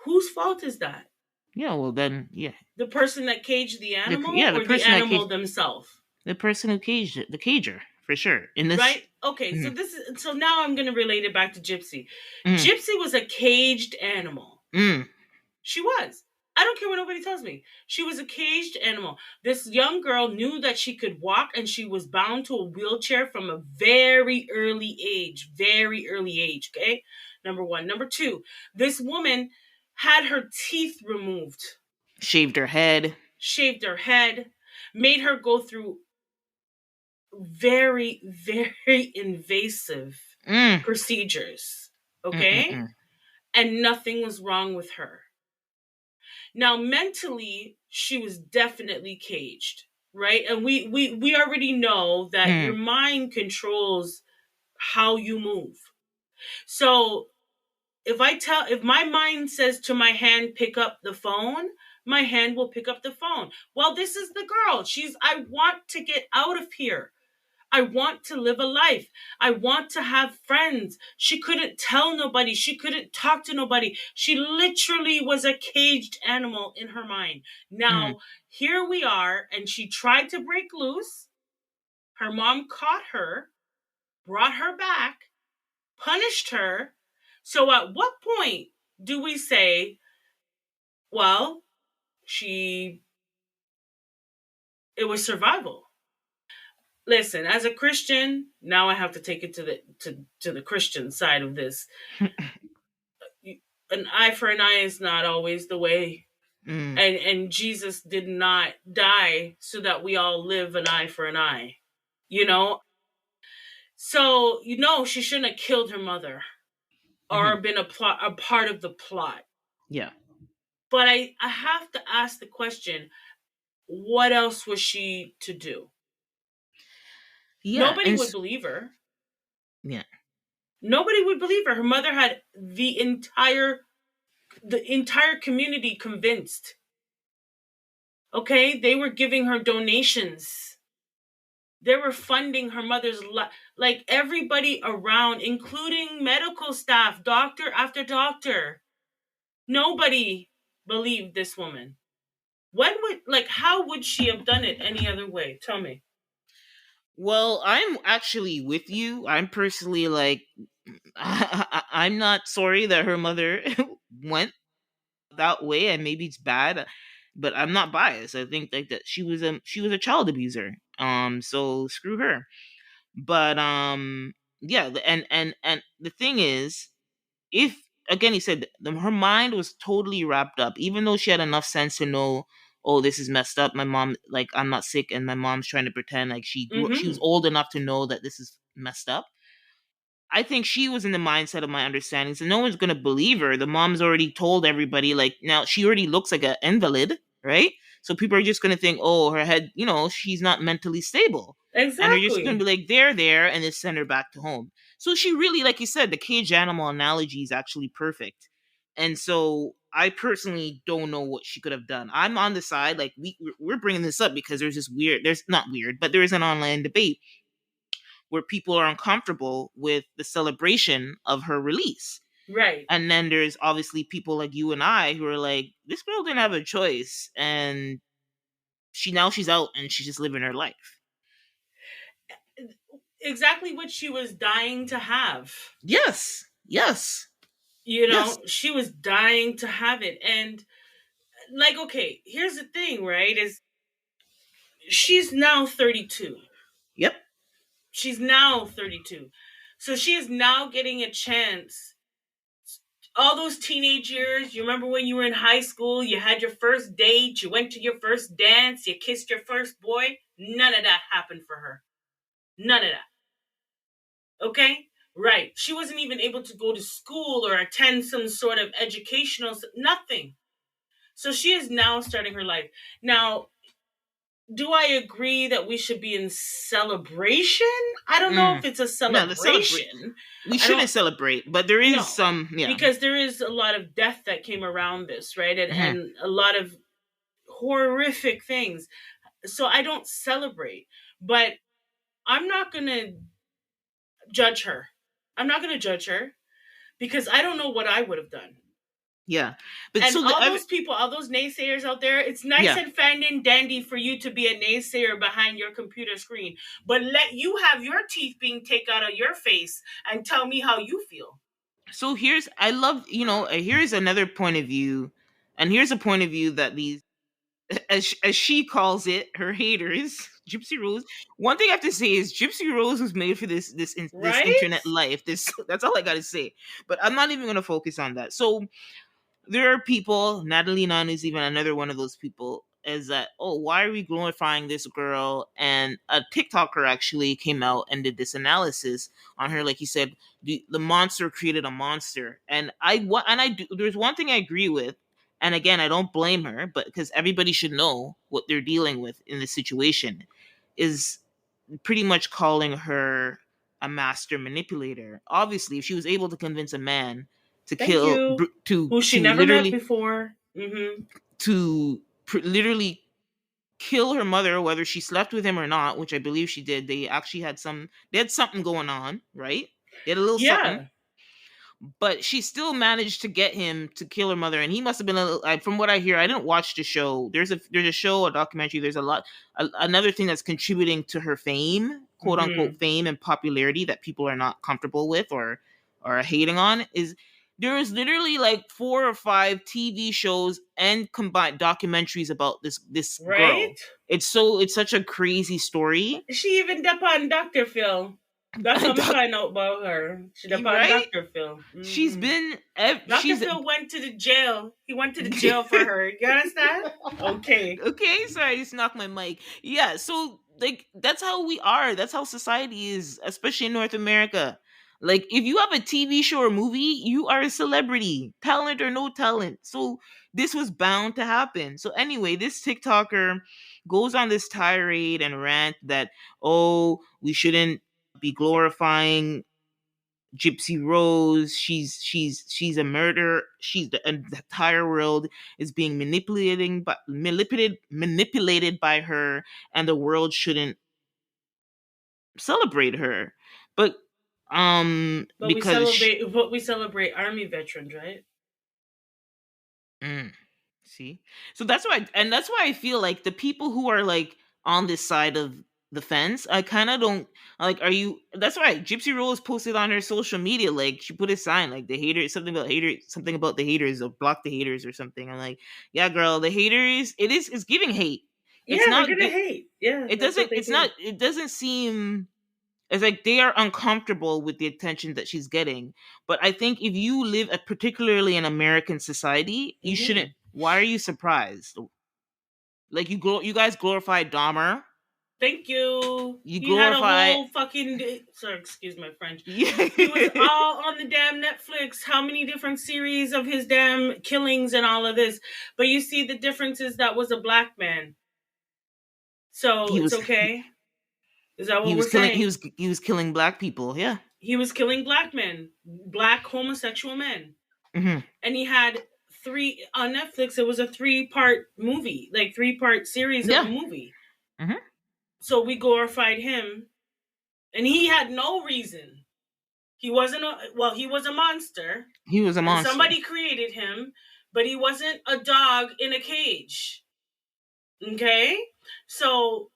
Whose fault is that? Yeah, well then, yeah, The person that caged the animal the or the person that animal caged themselves? the person who caged it, the cager, for sure. In this, Right? Okay, so mhm, this is so now I'm gonna relate it back to Gypsy. mhm, Gypsy was a caged animal. mhm, She was. I don't care what nobody tells me. She was a caged animal. This young girl knew that she could walk and she was bound to a wheelchair from a very early age. Very early age, okay? Number one. Number two, this woman had her teeth removed, shaved her head. shaved her head, made her go through very, very invasive Mm, procedures, mm, mm, okay? mm, And nothing was wrong with her. Now, mentally, she was definitely caged, right? And we already know that your mm, mind controls how you move. So if my mind says to my hand, pick up the phone, my hand will pick up the phone. Well, this is the girl. I want to get out of here. I want to live a life. I want to have friends. She couldn't tell nobody. She couldn't talk to nobody. She literally was a caged animal in her mind. mm, Now, here we are, and she tried to break loose. Her mom caught her, brought her back, punished her. So, at what point do we say, well, she, it was survival? Listen, as a Christian, now I have to take it to the Christian side of this. An eye for an eye is not always the way. mm, And Jesus did not die so that we all live an eye for an eye. You know? So, she shouldn't have killed her mother or mhm. been a part of the plot. Yeah, But I have to ask the question, what else was she to do? yeah, Nobody and would believe her. yeah, Nobody would believe her. Her mother had the entire community convinced. Okay? They were giving her donations. They were funding her mother's like everybody around, including medical staff, doctor after doctor. Nobody believed this woman. How would she have done it any other way? Tell me. well, I'm actually with you. I'm personally like, I'm not sorry that her mother went that way, and maybe it's bad, but I'm not biased. I think like that she was a child abuser. So screw her. But yeah, and the thing is, if again, he said her mind was totally wrapped up, even though she had enough sense to know, oh, this is messed up. My mom, like, I'm not sick, and my mom's trying to pretend like she was Mm-hmm. old enough to know that this is messed up. I think she was in the mindset of my understanding, so no one's gonna believe her. The mom's already told everybody, like, now she already looks like an invalid, right? So people are just gonna think, oh, her head, she's not mentally stable, and they're just gonna be Exactly. like, there, and then send her back to home. So she really, like you said, the cage animal analogy is actually perfect. And so I personally don't know what she could have done. I'm on the side, like, we're bringing this up because there's not weird, but there is an online debate where people are uncomfortable with the celebration of her release. Right. And then there's obviously people like you and I who are like, this girl didn't have a choice, and she's out and she's just living her life. Exactly what she was dying to have. Yes. Yes. Yes. She was dying to have it. And like, okay, here's the thing, right? Is she's now 32. Yep. She's now 32. So she is now getting a chance. All those teenage years, you remember when you were in high school, you had your first date, you went to your first dance, you kissed your first boy? None of that happened for her. None of that. Okay? Right. She wasn't even able to go to school or attend some sort of educational, nothing. So she is now starting her life. Now, do I agree that we should be in celebration? I don't know if Mm. it's a No, the celebrate. celebration. We I don't shouldn't celebrate, but there is know, some. Yeah. because there is a lot of death that came around this, right? And Hmm. and a lot of horrific things. So I don't celebrate, but I'm not going to judge her. I'm not going to judge her because I don't know what I would have done. Yeah, but And so all those people, all those naysayers out there, it's nice yeah. and fine and dandy for you to be a naysayer behind your computer screen, but let you have your teeth being taken out of your face and tell me how you feel. So here's I love here's another point of view, and here's a point of view that these as she calls it, her haters, Gypsy Rose. One thing I have to say is Gypsy Rose was made for this Right? internet life. This that's all I got to say. But I'm not even going to focus on that. So there are people, Natalie Nunn is even another one of those people, is that, oh, why are we glorifying this girl? And a TikToker actually came out and did this analysis on her. Like he said, the monster created a monster. And I do, there's one thing I agree with. And again, I don't blame her, but because everybody should know what they're dealing with in this situation, is pretty much calling her a master manipulator. Obviously, if she was able to convince a man to Thank kill, you. Who she to never met literally before. Mm-hmm. literally kill her mother, whether she slept with him or not, which I believe she did. They had something going on, right? They had a little something, Yeah. but she still managed to get him to kill her mother, and he must have been a little, from what I hear. I didn't watch the show. There's a show, a documentary. There's a lot. Another thing that's contributing to her fame, quote unquote Mm-hmm. fame and popularity, that people are not comfortable with or hating on, is there is literally like 4 or 5 TV shows and combined documentaries about this Right? girl. It's such a crazy story. She even dep on Dr. Phil. That's how we Doc- find out about her. She dep on right? Dr. Phil. She's Mm-hmm. been Dr. she's Phil went to the jail. He went to the jail for her. You understand? Okay. okay, sorry, I just knocked my mic. Yeah, so like that's how we are. That's how society is, especially in North America. Like if you have a TV show or movie, you are a celebrity, talent or no talent. So this was bound to happen. So anyway, this TikToker goes on this tirade and rant that, oh, we shouldn't be glorifying Gypsy Rose. She's a murderer. The entire world is being manipulated by her, and the world shouldn't celebrate her. But But because we celebrate army veterans, right? mm, see, so that's why I feel like the people who are like on this side of the fence, I kind of don't like. Are you? That's why Gypsy Rose posted on her social media, like she put a sign like the haters, something about the haters, or block the haters or something. I'm like, yeah, girl, the haters. It's giving hate. It's Yeah, they're not gonna good. hate. Yeah, It that's what doesn't. they It's do. not. It doesn't seem. It's like they are uncomfortable with the attention that she's getting. But I think if you live, particularly in American society, you shouldn't. Hmm. Why are you surprised? Like you guys glorify Dahmer. Thank you. You He had a glorify. whole fucking. Sorry, excuse my French. Yeah. He was all on the damn Netflix. How many different series of his damn killings and all of this? But you see, the difference is that was a black man, so he it's was okay. Is that he what was we're killing he saying? was he was killing black people. Yeah. He was killing black men, black homosexual men, Hmm. and he had three on Netflix. It was a three-part movie, like three-part series of a Yeah. movie. Hmm. So we glorified him, and he had no reason. He wasn't he was a monster, He was a and monster. somebody created him, but he wasn't a dog in a cage. Okay, so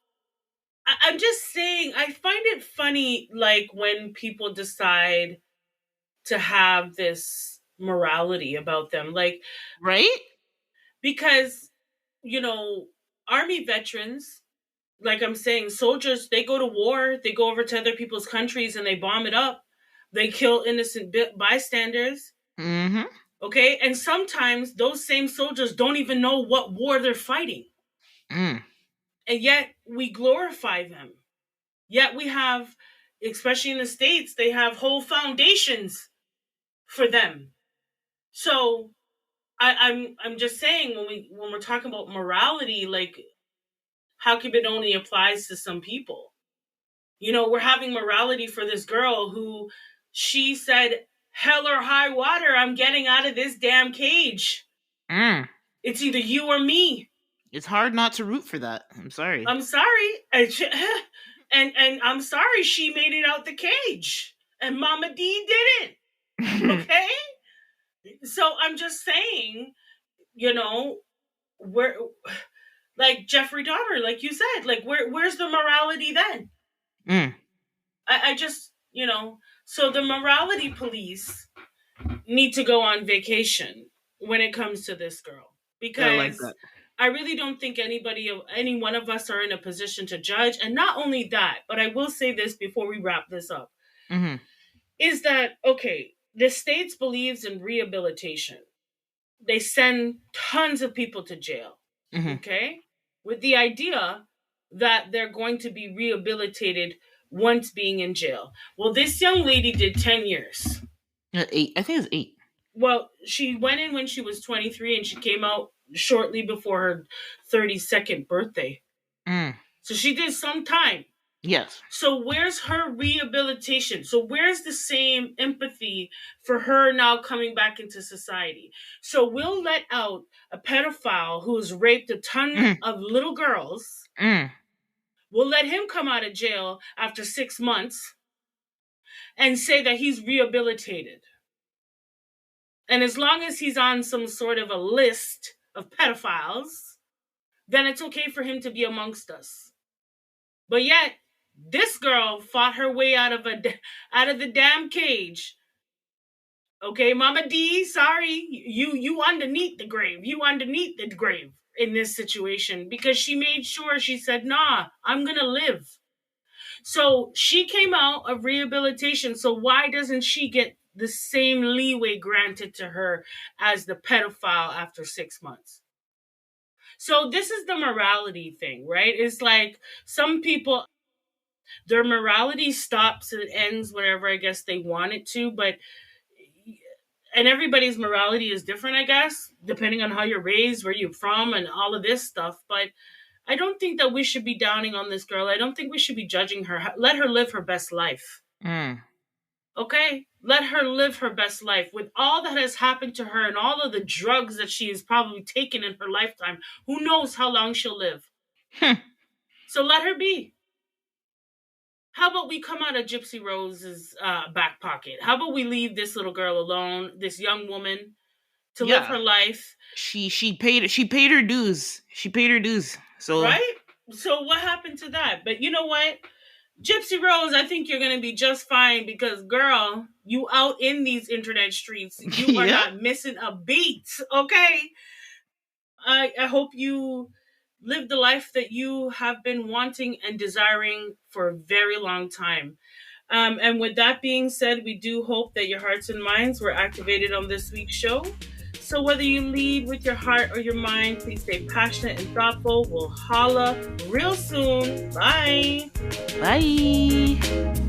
I'm just saying, I find it funny, like when people decide to have this. morality about them. Like, Right? because, you know, army veterans, like I'm saying, soldiers, they go to war, they go over to other people's countries and they bomb it up. They kill innocent bystanders. Mm-hmm. Okay. And sometimes those same soldiers don't even know what war they're fighting. Mm. And yet we glorify them. Yet we have, especially in the States, they have whole foundations for them. So I'm just saying, when we're talking about morality, like, how come it only applies to some people? You know, we're having morality for this girl who, she said, hell or high water, I'm getting out of this damn cage. Mm. It's either you or me. It's hard not to root for that. I'm sorry. I'm sorry. And I'm sorry she made it out the cage. And Mama D didn't. Okay? So I'm just saying, you know, where, like Jeffrey Dahmer, like you said, like where's the morality then? Mm. I just, so the morality police need to go on vacation when it comes to this girl, I like because that. I really don't think any one of us are in a position to judge. And not only that, but I will say this before we wrap this up, Mm-hmm. is that, okay, the States believes in rehabilitation. They send tons of people to jail, Mm-hmm. okay, with the idea that they're going to be rehabilitated once being in jail. Well, this young lady did 10 years. 8. I think it's 8. Well, she went in when she was 23 and she came out shortly before her 32nd birthday. Mm. So she did some time. Yes. So where's her rehabilitation? So where's the same empathy for her now coming back into society? So we'll let out a pedophile who's raped a ton Mm. of little girls. Mm. We'll let him come out of jail after 6 months and say that he's rehabilitated. And as long as he's on some sort of a list of pedophiles, then it's okay for him to be amongst us. But yet, this girl fought her way out of the damn cage. Okay, Mama D, sorry, you underneath the grave. You underneath the grave in this situation, because she made sure, she said, "Nah, I'm going to live." So she came out of rehabilitation. So why doesn't she get the same leeway granted to her as the pedophile after 6 months? So this is the morality thing, right? It's like some people, their morality stops and ends whenever I guess they want it to, but and everybody's morality is different, I guess, depending on how you're raised, where you're from, and all of this stuff. But I don't think that we should be downing on this girl. I don't think we should be judging her. Let her live her best life. Mm. Okay? Let her live her best life with all that has happened to her and all of the drugs that she has probably taken in her lifetime. Who knows how long she'll live? So let her be. How about we come out of Gypsy Rose's back pocket? How about we leave this little girl alone, this young woman, to live Yeah. her life? She paid her dues. She paid her dues. So Right? So what happened to that? But you know what? Gypsy Rose, I think you're going to be just fine, because, girl, you out in these internet streets. You are yeah. not missing a beat, okay? I hope you live the life that you have been wanting and desiring for a very long time. And with that being said, we do hope that your hearts and minds were activated on this week's show. So whether you lead with your heart or your mind, please stay passionate and thoughtful. We'll holla real soon. Bye. Bye.